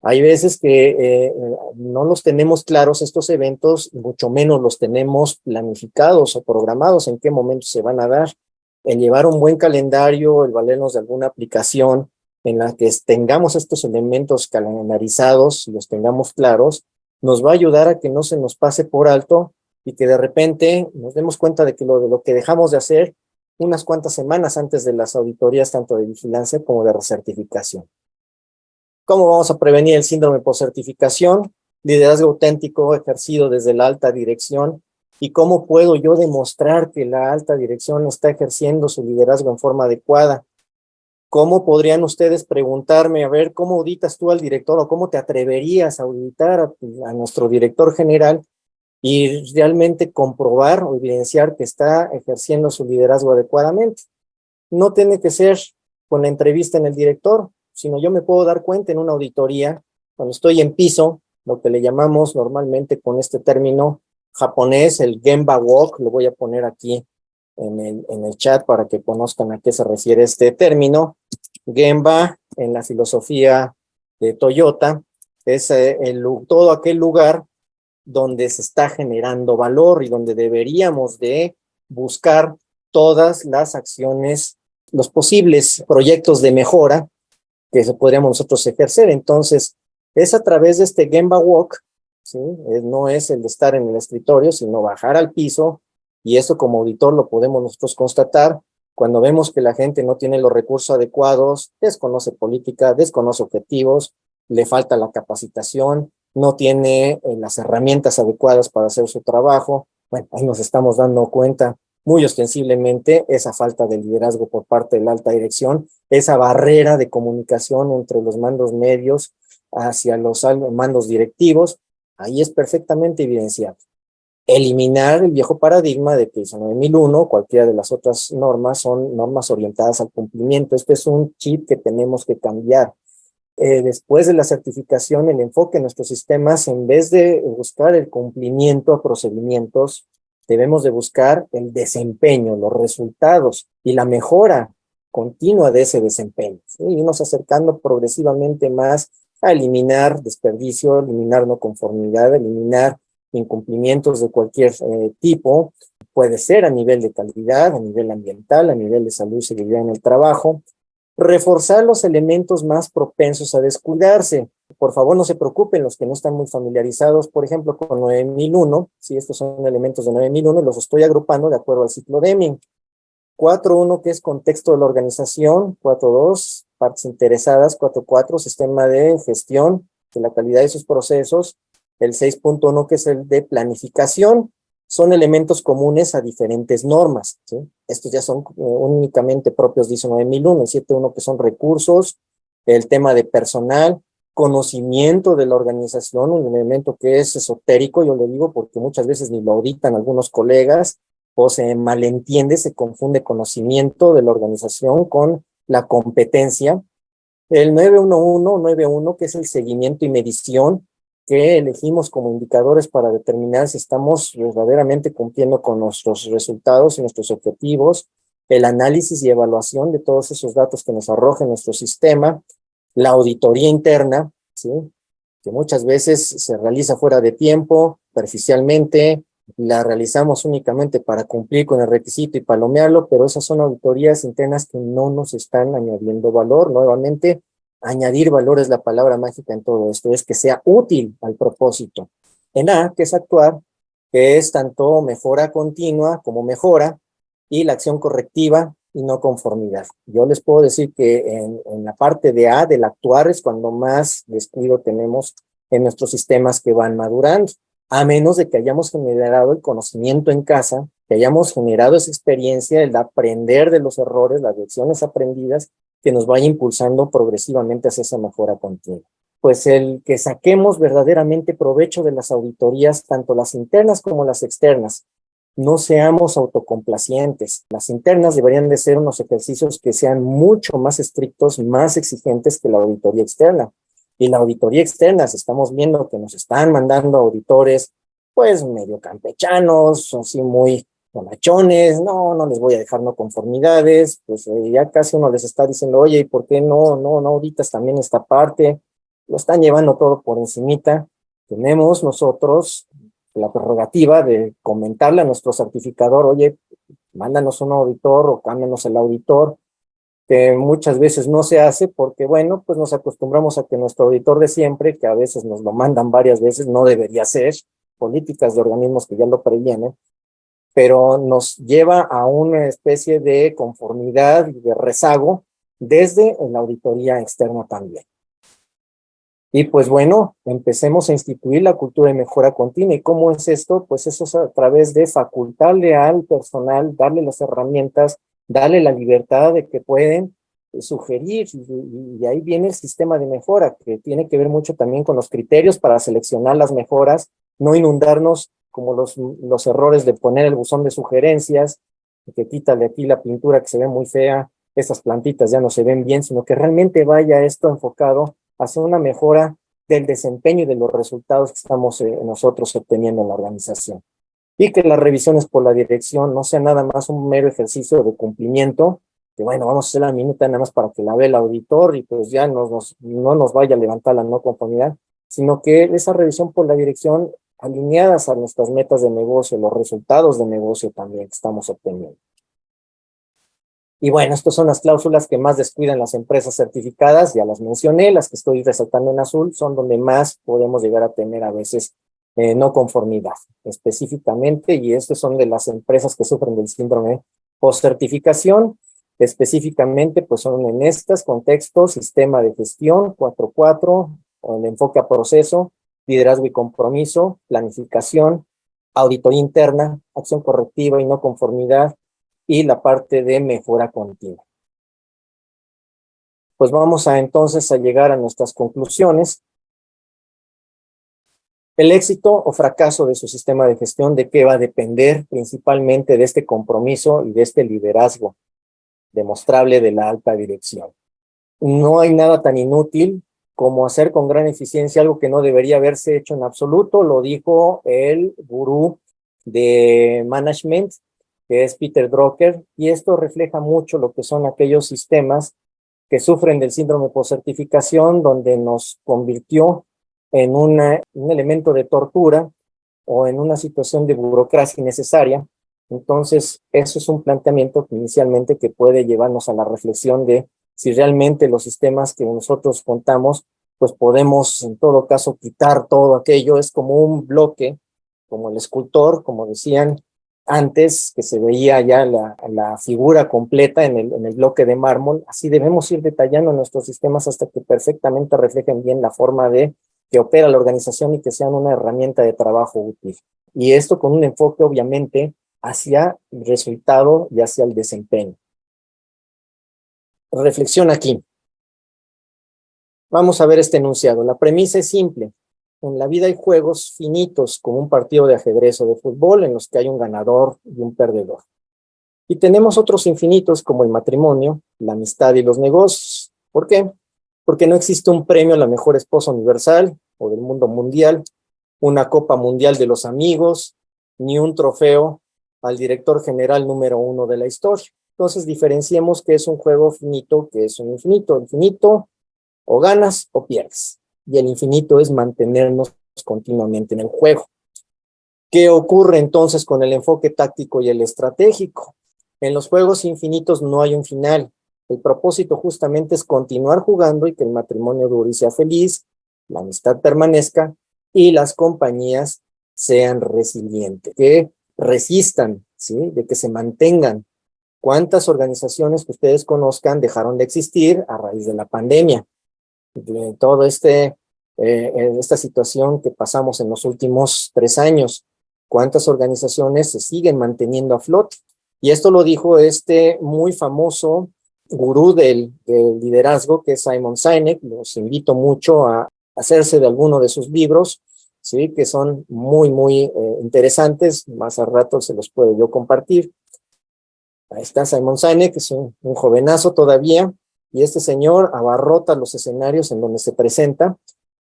Speaker 1: Hay veces que no los tenemos claros estos eventos, mucho menos los tenemos planificados o programados en qué momento se van a dar. El llevar un buen calendario, el valernos de alguna aplicación en la que tengamos estos elementos calendarizados y los tengamos claros, nos va a ayudar a que no se nos pase por alto y que de repente nos demos cuenta de lo que dejamos de hacer unas cuantas semanas antes de las auditorías, tanto de vigilancia como de recertificación. ¿Cómo vamos a prevenir el síndrome post-certificación? Liderazgo auténtico ejercido desde la alta dirección. ¿Y cómo puedo yo demostrar que la alta dirección está ejerciendo su liderazgo en forma adecuada? ¿Cómo podrían ustedes preguntarme, a ver, cómo auditas tú al director o cómo te atreverías a auditar a nuestro director general y realmente comprobar o evidenciar que está ejerciendo su liderazgo adecuadamente? No tiene que ser con la entrevista en el director, sino yo me puedo dar cuenta en una auditoría, cuando estoy en piso, lo que le llamamos normalmente con este término japonés, el Gemba Walk. Lo voy a poner aquí en el chat para que conozcan a qué se refiere este término. Gemba, en la filosofía de Toyota, es todo aquel lugar donde se está generando valor y donde deberíamos de buscar todas las acciones, los posibles proyectos de mejora que podríamos nosotros ejercer. Entonces, es a través de este Gemba Walk, ¿sí? No es el de estar en el escritorio, sino bajar al piso, y eso como auditor lo podemos nosotros constatar, Cuando vemos que la gente no tiene los recursos adecuados, desconoce política, desconoce objetivos, le falta la capacitación, no tiene las herramientas adecuadas para hacer su trabajo, bueno, ahí nos estamos dando cuenta muy ostensiblemente esa falta de liderazgo por parte de la alta dirección, esa barrera de comunicación entre los mandos medios hacia los mandos directivos, ahí es perfectamente evidenciado. Eliminar el viejo paradigma de que ISO 9001, cualquiera de las otras normas, son normas orientadas al cumplimiento. Este es un chip que tenemos que cambiar. Después de la certificación, el enfoque en nuestros sistemas, en vez de buscar el cumplimiento a procedimientos, debemos de buscar el desempeño, los resultados y la mejora continua de ese desempeño, ¿sí? Irnos acercando progresivamente más a eliminar desperdicio, eliminar no conformidad, eliminar incumplimientos de cualquier tipo. Puede ser a nivel de calidad, a nivel ambiental, a nivel de salud y seguridad en el trabajo. Reforzar los elementos más propensos a descuidarse. Por favor, no se preocupen los que no están muy familiarizados, por ejemplo, con 9001, si estos son elementos de 9001, los estoy agrupando de acuerdo al ciclo Deming. 4.1, que es contexto de la organización, 4.2, partes interesadas, 4.4, sistema de gestión de la calidad de sus procesos, el 6.1, que es el de planificación, son elementos comunes a diferentes normas, ¿sí? Estos ya son únicamente propios de ISO 9001, el 7.1 que son recursos, el tema de personal, conocimiento de la organización, un elemento que es esotérico, yo le digo porque muchas veces ni lo auditan algunos colegas, o se malentiende, se confunde conocimiento de la organización con la competencia. El 911, que es el seguimiento y medición, que elegimos como indicadores para determinar si estamos verdaderamente cumpliendo con nuestros resultados y nuestros objetivos, el análisis y evaluación de todos esos datos que nos arroja nuestro sistema, la auditoría interna, ¿sí? Que muchas veces se realiza fuera de tiempo, superficialmente, la realizamos únicamente para cumplir con el requisito y palomearlo, pero esas son auditorías internas que no nos están añadiendo valor. Nuevamente, añadir valor es la palabra mágica en todo esto, es que sea útil al propósito. En A, que es actuar, que es tanto mejora continua como mejora, y la acción correctiva y no conformidad. Yo les puedo decir que en la parte de A, del actuar, es cuando más descuido tenemos en nuestros sistemas que van madurando, a menos de que hayamos generado el conocimiento en casa, que hayamos generado esa experiencia, el aprender de los errores, las lecciones aprendidas, que nos vaya impulsando progresivamente hacia esa mejora continua. Pues el que saquemos verdaderamente provecho de las auditorías, tanto las internas como las externas. No seamos autocomplacientes. Las internas deberían de ser unos ejercicios que sean mucho más estrictos, más exigentes que la auditoría externa. Y la auditoría externa, estamos viendo que nos están mandando auditores, pues medio campechanos, así muy bonachones, no les voy a dejar no conformidades, pues ya casi uno les está diciendo, oye, ¿y por qué no auditas también esta parte? Lo están llevando todo por encimita. Tenemos nosotros la prerrogativa de comentarle a nuestro certificador, oye, mándanos un auditor o cámbianos el auditor, que muchas veces no se hace porque, bueno, pues nos acostumbramos a que nuestro auditor de siempre, que a veces nos lo mandan varias veces, no debería ser, políticas de organismos que ya lo previenen, pero nos lleva a una especie de conformidad y de rezago desde la auditoría externa también. Y pues bueno, empecemos a instituir la cultura de mejora continua. ¿Y cómo es esto? Pues eso es a través de facultarle al personal, darle las herramientas, darle la libertad de que pueden sugerir. Y ahí viene el sistema de mejora, que tiene que ver mucho también con los criterios para seleccionar las mejoras, no inundarnos como los errores de poner el buzón de sugerencias, que quítale aquí la pintura que se ve muy fea, estas plantitas ya no se ven bien, sino que realmente vaya esto enfocado hacia una mejora del desempeño y de los resultados que estamos nosotros obteniendo en la organización. Y que las revisiones por la dirección no sean nada más un mero ejercicio de cumplimiento, que bueno, vamos a hacer la minuta nada más para que la vea el auditor y pues ya no nos vaya a levantar la no conformidad, sino que esa revisión por la dirección alineadas a nuestras metas de negocio, los resultados de negocio también que estamos obteniendo. Y bueno, estas son las cláusulas que más descuidan las empresas certificadas, ya las mencioné, las que estoy resaltando en azul son donde más podemos llegar a tener a veces no conformidad específicamente, y estas son de las empresas que sufren del síndrome Post-certificación, específicamente, pues son en estas: contexto, sistema de gestión, 4.4, o el enfoque a proceso, liderazgo y compromiso, planificación, auditoría interna, acción correctiva y no conformidad, y la parte de mejora continua. Pues vamos entonces a llegar a nuestras conclusiones. El éxito o fracaso de su sistema de gestión, ¿de qué va a depender? Principalmente de este compromiso y de este liderazgo demostrable de la alta dirección. No hay nada tan inútil como hacer con gran eficiencia algo que no debería haberse hecho en absoluto. Lo dijo el gurú de management, que es Peter Drucker, y esto refleja mucho lo que son aquellos sistemas que sufren del síndrome post-certificación, donde nos convirtió en un elemento de tortura o en una situación de burocracia innecesaria. Entonces, eso es un planteamiento que inicialmente que puede llevarnos a la reflexión de si realmente los sistemas que nosotros contamos, pues podemos en todo caso quitar todo aquello. Es como un bloque, como el escultor, como decían antes, que se veía ya la figura completa en el bloque de mármol. Así debemos ir detallando nuestros sistemas hasta que perfectamente reflejen bien la forma de que opera la organización y que sean una herramienta de trabajo útil. Y esto con un enfoque, obviamente, hacia el resultado y hacia el desempeño. Reflexión aquí. Vamos a ver este enunciado. La premisa es simple. En la vida hay juegos finitos, como un partido de ajedrez o de fútbol, en los que hay un ganador y un perdedor. Y tenemos otros infinitos, como el matrimonio, la amistad y los negocios. ¿Por qué? Porque no existe un premio a la mejor esposa universal o del mundo mundial, una copa mundial de los amigos, ni un trofeo al director general número 1 de la historia. Entonces diferenciemos qué es un juego finito, qué es un infinito. Infinito, o ganas o pierdes. Y el infinito es mantenernos continuamente en el juego. ¿Qué ocurre entonces con el enfoque táctico y el estratégico? En los juegos infinitos no hay un final. El propósito justamente es continuar jugando y que el matrimonio dure y sea feliz, la amistad permanezca y las compañías sean resilientes, que resistan, ¿sí? De que se mantengan. ¿Cuántas organizaciones que ustedes conozcan dejaron de existir a raíz de la pandemia? De todo esta situación que pasamos en los últimos 3 años. ¿Cuántas organizaciones se siguen manteniendo a flote? Y esto lo dijo este muy famoso gurú del liderazgo, que es Simon Sinek. Los invito mucho a hacerse de alguno de sus libros, ¿sí? Que son muy interesantes. Más al rato se los puedo yo compartir. Ahí está Simon Sinek, que es un jovenazo todavía, y este señor abarrota los escenarios en donde se presenta,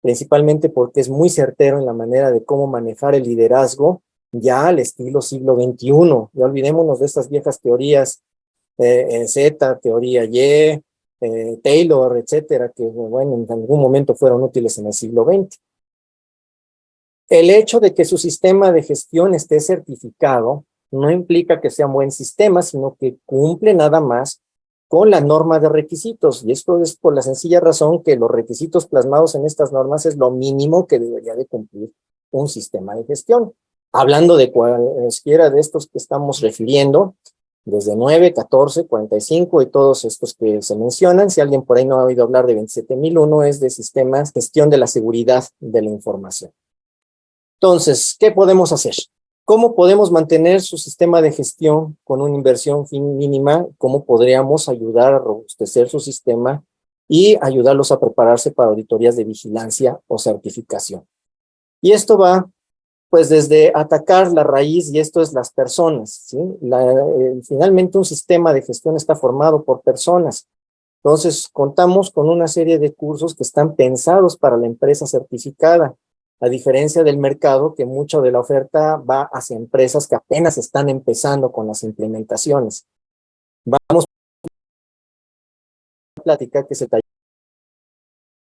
Speaker 1: principalmente porque es muy certero en la manera de cómo manejar el liderazgo ya al estilo siglo XXI. Ya olvidémonos de estas viejas teorías Z, teoría Y, Taylor, etcétera, que bueno, en algún momento fueron útiles en el siglo XX. El hecho de que su sistema de gestión esté certificado no implica que sea un buen sistema, sino que cumple nada más con la norma de requisitos. Y esto es por la sencilla razón que los requisitos plasmados en estas normas es lo mínimo que debería de cumplir un sistema de gestión. Hablando de cualquiera de estos que estamos refiriendo, desde 9, 14, 45 y todos estos que se mencionan. Si alguien por ahí no ha oído hablar de 27001, es de sistemas gestión de la seguridad de la información. Entonces, ¿qué podemos hacer? ¿Cómo podemos mantener su sistema de gestión con una inversión mínima? ¿Cómo podríamos ayudar a robustecer su sistema y ayudarlos a prepararse para auditorías de vigilancia o certificación? Y esto va, pues, desde atacar la raíz, y esto es las personas, ¿sí? Finalmente, un sistema de gestión está formado por personas. Entonces, contamos con una serie de cursos que están pensados para la empresa certificada, a diferencia del mercado, que mucho de la oferta va hacia empresas que apenas están empezando con las implementaciones. Vamos a platicar que se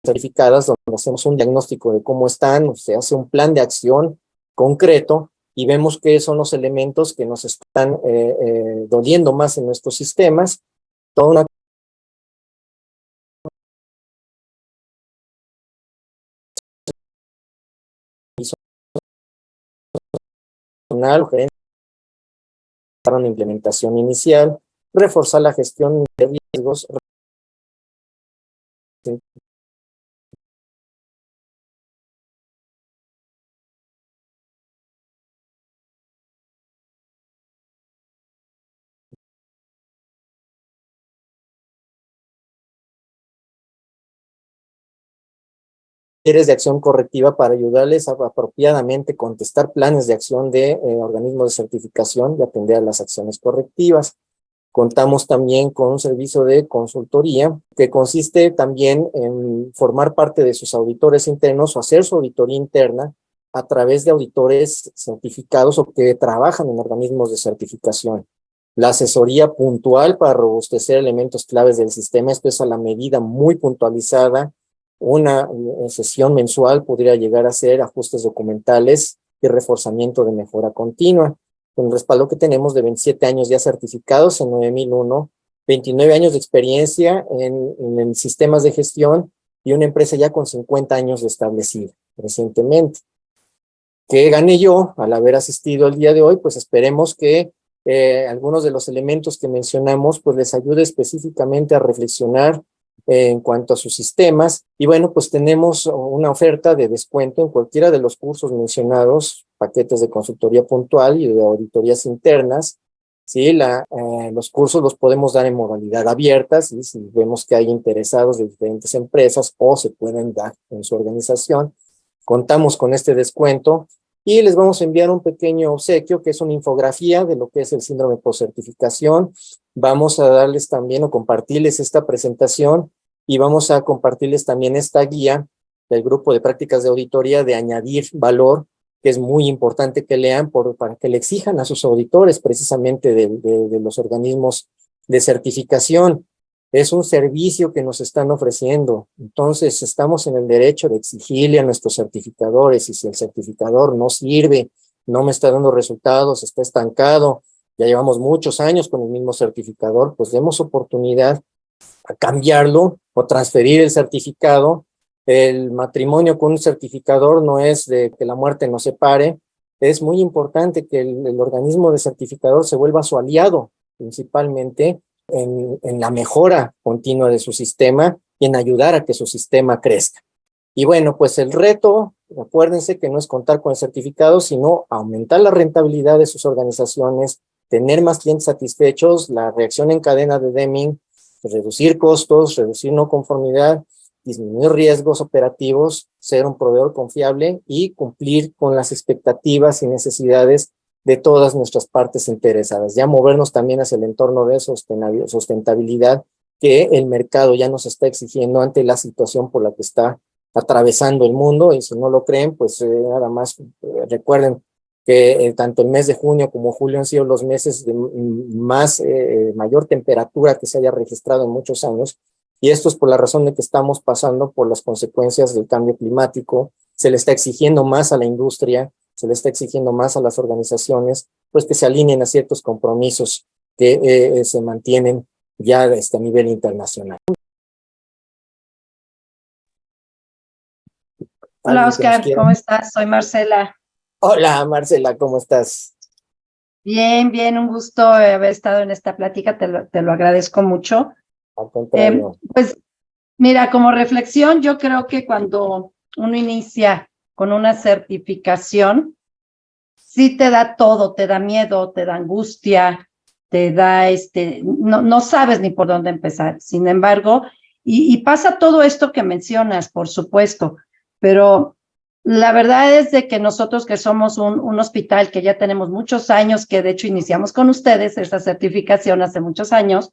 Speaker 1: certificadas, donde hacemos un diagnóstico de cómo están, se hace un plan de acción concreto y vemos qué son los elementos que nos están doliendo más en nuestros sistemas. Toda una personal, para una implementación inicial, reforzar la gestión de riesgos, de acción correctiva para ayudarles a apropiadamente contestar planes de acción de organismos de certificación y atender a las acciones correctivas. Contamos también con un servicio de consultoría que consiste también en formar parte de sus auditores internos o hacer su auditoría interna a través de auditores certificados o que trabajan en organismos de certificación. La asesoría puntual para robustecer elementos claves del sistema, esto es a la medida muy puntualizada. Una sesión mensual podría llegar a ser ajustes documentales y reforzamiento de mejora continua, con el respaldo que tenemos de 27 años ya certificados en 9001, 29 años de experiencia en sistemas de gestión y una empresa ya con 50 años de establecida recientemente. ¿Qué gané yo al haber asistido el día de hoy? Pues esperemos que algunos de los elementos que mencionamos pues les ayude específicamente a reflexionar en cuanto a sus sistemas. Y bueno, pues tenemos una oferta de descuento en cualquiera de los cursos mencionados, paquetes de consultoría puntual y de auditorías internas. Sí, los cursos los podemos dar en modalidad abierta, ¿sí? Si vemos que hay interesados de diferentes empresas o se pueden dar en su organización. Contamos con este descuento y les vamos a enviar un pequeño obsequio que es una infografía de lo que es el síndrome postcertificación. Vamos a darles también o compartirles esta presentación y vamos a compartirles también esta guía del grupo de prácticas de auditoría de añadir valor, que es muy importante que lean para que le exijan a sus auditores precisamente de los organismos de certificación. Es un servicio que nos están ofreciendo, entonces estamos en el derecho de exigirle a nuestros certificadores y si el certificador no sirve, no me está dando resultados, está estancado, ya llevamos muchos años con el mismo certificador, pues demos oportunidad a cambiarlo o transferir el certificado. El matrimonio con un certificador no es de que la muerte nos separe, es muy importante que el organismo de certificador se vuelva su aliado, principalmente en la mejora continua de su sistema y en ayudar a que su sistema crezca. Y bueno, pues el reto, acuérdense que no es contar con el certificado, sino aumentar la rentabilidad de sus organizaciones, tener más clientes satisfechos, la reacción en cadena de Deming, reducir costos, reducir no conformidad, disminuir riesgos operativos, ser un proveedor confiable y cumplir con las expectativas y necesidades de todas nuestras partes interesadas. Ya movernos también hacia el entorno de sustentabilidad que el mercado ya nos está exigiendo ante la situación por la que está atravesando el mundo. Y si no lo creen, pues nada más recuerden que tanto el mes de junio como julio han sido los meses de mayor temperatura que se haya registrado en muchos años, y esto es por la razón de que estamos pasando por las consecuencias del cambio climático. Se le está exigiendo más a la industria, se le está exigiendo más a las organizaciones, pues que se alineen a ciertos compromisos que se mantienen ya a nivel internacional.
Speaker 2: Hola Oscar, ¿cómo estás? Soy Marcela.
Speaker 1: Hola Marcela, ¿cómo estás?
Speaker 2: Bien, bien, un gusto haber estado en esta plática, te lo agradezco mucho.
Speaker 1: Al contrario.
Speaker 2: Pues mira, como reflexión, yo creo que cuando uno inicia con una certificación, sí te da todo, te da miedo, te da angustia, te da no sabes ni por dónde empezar. Sin embargo, y pasa todo esto que mencionas, por supuesto, pero la verdad es de que nosotros que somos un hospital que ya tenemos muchos años, que de hecho iniciamos con ustedes esta certificación hace muchos años,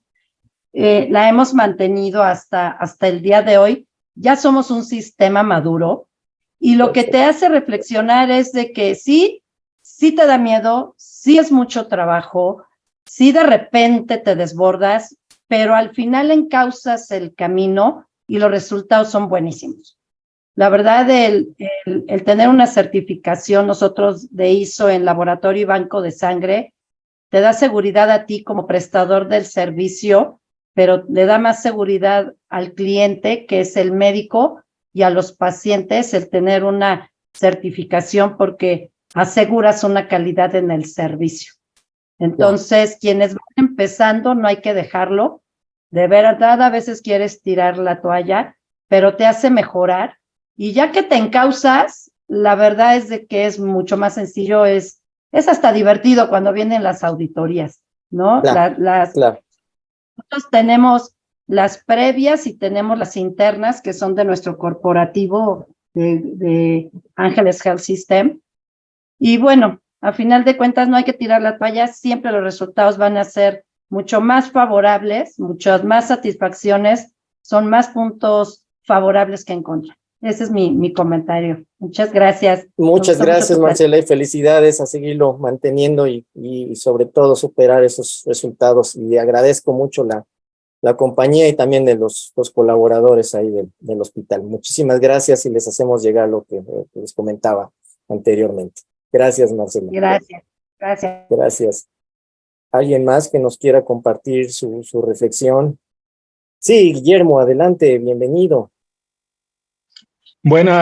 Speaker 2: la hemos mantenido hasta el día de hoy. Ya somos un sistema maduro y lo que te hace reflexionar es de que sí te da miedo, sí es mucho trabajo, sí de repente te desbordas, pero al final encauzas el camino y los resultados son buenísimos. La verdad, el tener una certificación, nosotros de ISO en laboratorio y banco de sangre, te da seguridad a ti como prestador del servicio, pero le da más seguridad al cliente, que es el médico, y a los pacientes el tener una certificación porque aseguras una calidad en el servicio. Entonces, quienes van empezando, no hay que dejarlo. De verdad, a veces quieres tirar la toalla, pero te hace mejorar. Y ya que te encausas, la verdad es de que es mucho más sencillo, es hasta divertido cuando vienen las auditorías, ¿no?
Speaker 1: Claro, claro.
Speaker 2: Nosotros tenemos las previas y tenemos las internas, que son de nuestro corporativo de Ángeles Health System. Y bueno, a final de cuentas no hay que tirar la toalla, siempre los resultados van a ser mucho más favorables, muchas más satisfacciones, son más puntos favorables que en contra. Ese es mi comentario. Muchas gracias.
Speaker 1: Muchas gracias, Marcela, y felicidades a seguirlo manteniendo y sobre todo superar esos resultados. Y agradezco mucho la compañía y también de los colaboradores ahí del hospital. Muchísimas gracias y les hacemos llegar lo que les comentaba anteriormente. Gracias, Marcela.
Speaker 2: Gracias.
Speaker 1: Gracias. ¿Alguien más que nos quiera compartir su reflexión? Sí, Guillermo, adelante, bienvenido.
Speaker 3: Bueno,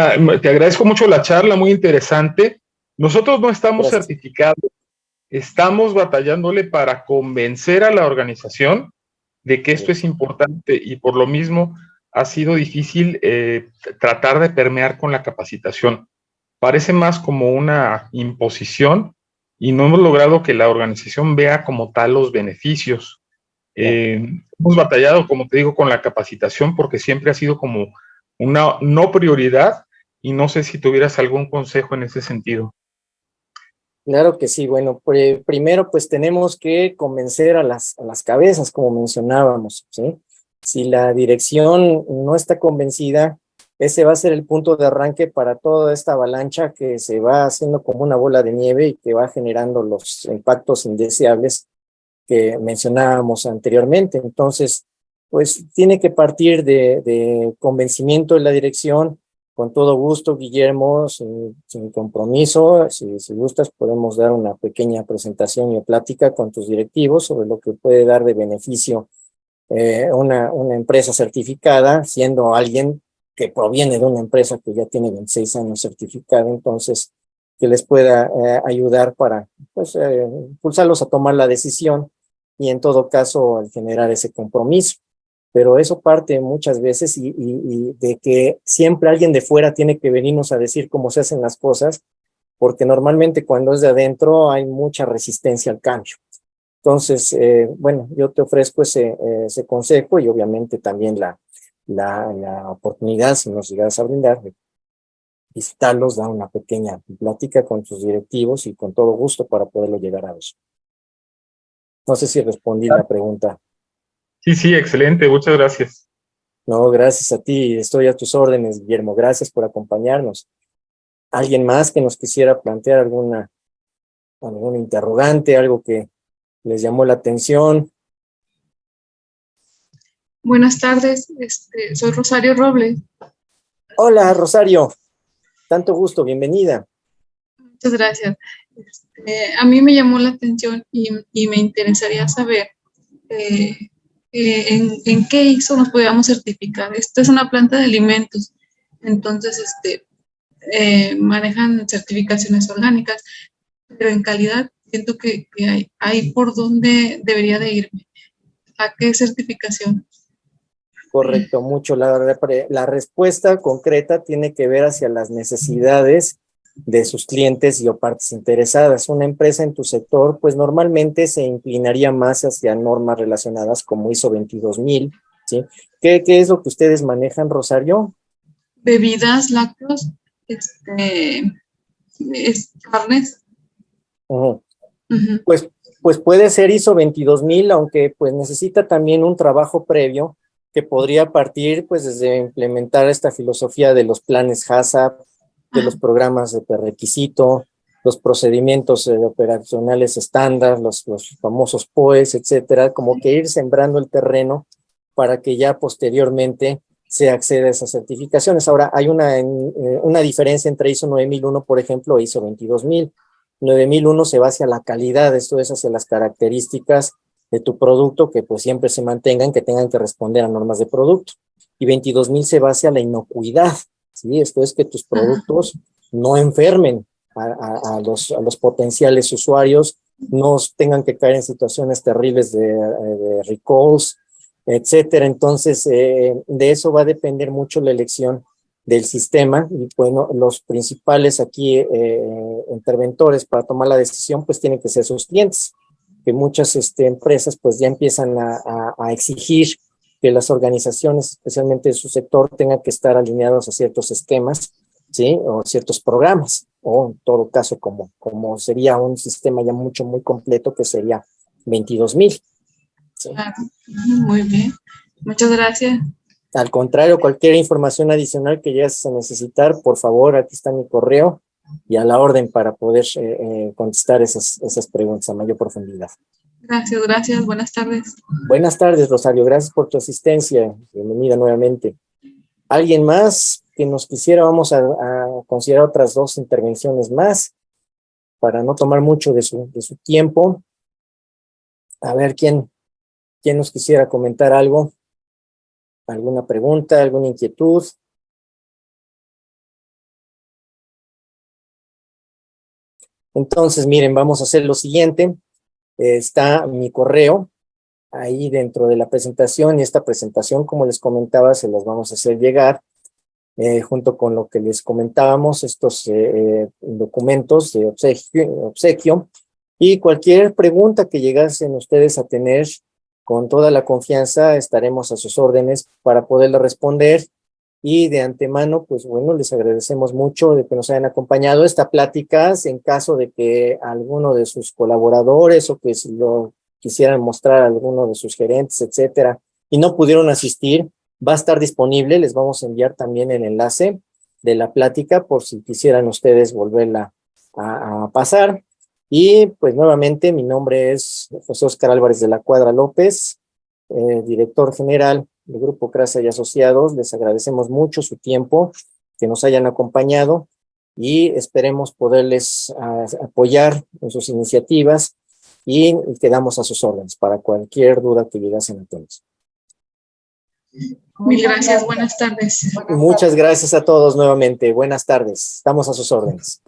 Speaker 3: te agradezco mucho la charla, muy interesante. Nosotros no estamos certificados, estamos batallándole para convencer a la organización de que esto es importante y por lo mismo ha sido difícil tratar de permear con la capacitación. Parece más como una imposición y no hemos logrado que la organización vea como tal los beneficios. Hemos batallado, como te digo, con la capacitación porque siempre ha sido como una no prioridad y no sé si tuvieras algún consejo en ese sentido.
Speaker 1: Claro que sí, bueno, primero pues tenemos que convencer a las cabezas, como mencionábamos, ¿sí? Si la dirección no está convencida, ese va a ser el punto de arranque para toda esta avalancha que se va haciendo como una bola de nieve y que va generando los impactos indeseables que mencionábamos anteriormente. Entonces, pues tiene que partir de convencimiento de la dirección. Con todo gusto, Guillermo, sin compromiso, si gustas, podemos dar una pequeña presentación y plática con tus directivos sobre lo que puede dar de beneficio una empresa certificada, siendo alguien que proviene de una empresa que ya tiene 26 años certificada, entonces que les pueda ayudar para pues, impulsarlos a tomar la decisión y en todo caso al generar ese compromiso. Pero eso parte muchas veces y de que siempre alguien de fuera tiene que venirnos a decir cómo se hacen las cosas, porque normalmente cuando es de adentro hay mucha resistencia al cambio. Entonces, bueno, yo te ofrezco ese consejo y obviamente también la oportunidad, si nos llegas a brindar, de visitarlos, dar una pequeña plática con tus directivos y con todo gusto para poderlo llegar a eso. No sé si respondí la pregunta.
Speaker 3: Sí, excelente, muchas gracias.
Speaker 1: No, gracias a ti, estoy a tus órdenes, Guillermo, gracias por acompañarnos. ¿Alguien más que nos quisiera plantear algún interrogante, algo que les llamó la atención?
Speaker 4: Buenas tardes, soy Rosario Robles.
Speaker 1: Hola, Rosario, tanto gusto, bienvenida.
Speaker 4: Muchas gracias. A mí me llamó la atención y me interesaría saber en qué ISO nos podríamos certificar. Esta es una planta de alimentos, entonces manejan certificaciones orgánicas, pero en calidad siento que hay por dónde debería de irme. ¿A qué certificación?
Speaker 1: Correcto, mucho. La respuesta concreta tiene que ver hacia las necesidades de sus clientes y o partes interesadas. Una empresa en tu sector, pues normalmente se inclinaría más hacia normas relacionadas como ISO 22000, ¿sí? ¿Qué es lo que ustedes manejan, Rosario?
Speaker 4: Bebidas, lácteos, carnes.
Speaker 1: Uh-huh. Uh-huh. Pues puede ser ISO 22000, aunque pues necesita también un trabajo previo que podría partir pues desde implementar esta filosofía de los planes HACCP, de los programas de prerequisito, los procedimientos operacionales estándar, los famosos POEs, etcétera, como que ir sembrando el terreno para que ya posteriormente se acceda a esas certificaciones. Ahora, hay una diferencia entre ISO 9001, por ejemplo, e ISO 22000. 9001 se va hacia la calidad, esto es hacia las características de tu producto que pues siempre se mantengan, que tengan que responder a normas de producto. Y 22000 se va hacia la inocuidad, ¿sí? Esto es que tus productos no enfermen a los potenciales usuarios no tengan que caer en situaciones terribles de recalls, etcétera. Entonces, de eso va a depender mucho la elección del sistema, y bueno, los principales aquí interventores para tomar la decisión pues tienen que ser sus clientes, que muchas empresas pues ya empiezan a exigir que las organizaciones, especialmente de su sector, tengan que estar alineados a ciertos esquemas, ¿sí? O ciertos programas, o en todo caso como sería un sistema ya muy completo, que sería 22,000. ¿Sí?
Speaker 4: Claro. Muy bien. Muchas gracias.
Speaker 1: Al contrario, cualquier información adicional que llegues a necesitar, por favor, aquí está mi correo y a la orden para poder contestar esas preguntas a mayor profundidad.
Speaker 4: Gracias. Buenas tardes.
Speaker 1: Buenas tardes, Rosario. Gracias por tu asistencia. Bienvenida nuevamente. ¿Alguien más que nos quisiera? Vamos a considerar otras 2 intervenciones más para no tomar mucho de su tiempo. A ver, ¿quién nos quisiera comentar algo? ¿Alguna pregunta, alguna inquietud? Entonces, miren, vamos a hacer lo siguiente. Está mi correo ahí dentro de la presentación, y esta presentación, como les comentaba, se las vamos a hacer llegar junto con lo que les comentábamos, estos documentos de obsequio, y cualquier pregunta que llegasen ustedes a tener, con toda la confianza estaremos a sus órdenes para poderla responder. Y de antemano, pues bueno, les agradecemos mucho de que nos hayan acompañado esta plática. En caso de que alguno de sus colaboradores, o que si lo quisieran mostrar a alguno de sus gerentes, etcétera, y no pudieron asistir, va a estar disponible. Les vamos a enviar también el enlace de la plática por si quisieran ustedes volverla a pasar. Y pues nuevamente, mi nombre es José Óscar Álvarez de la Cuadra López, director general del Grupo Crasa y Asociados. Les agradecemos mucho su tiempo, que nos hayan acompañado, y esperemos poderles apoyar en sus iniciativas, y quedamos a sus órdenes para cualquier duda que llegasen a tener.
Speaker 4: Mil gracias. Buenas tardes.
Speaker 1: Muchas gracias a todos nuevamente. Buenas tardes. Estamos a sus órdenes.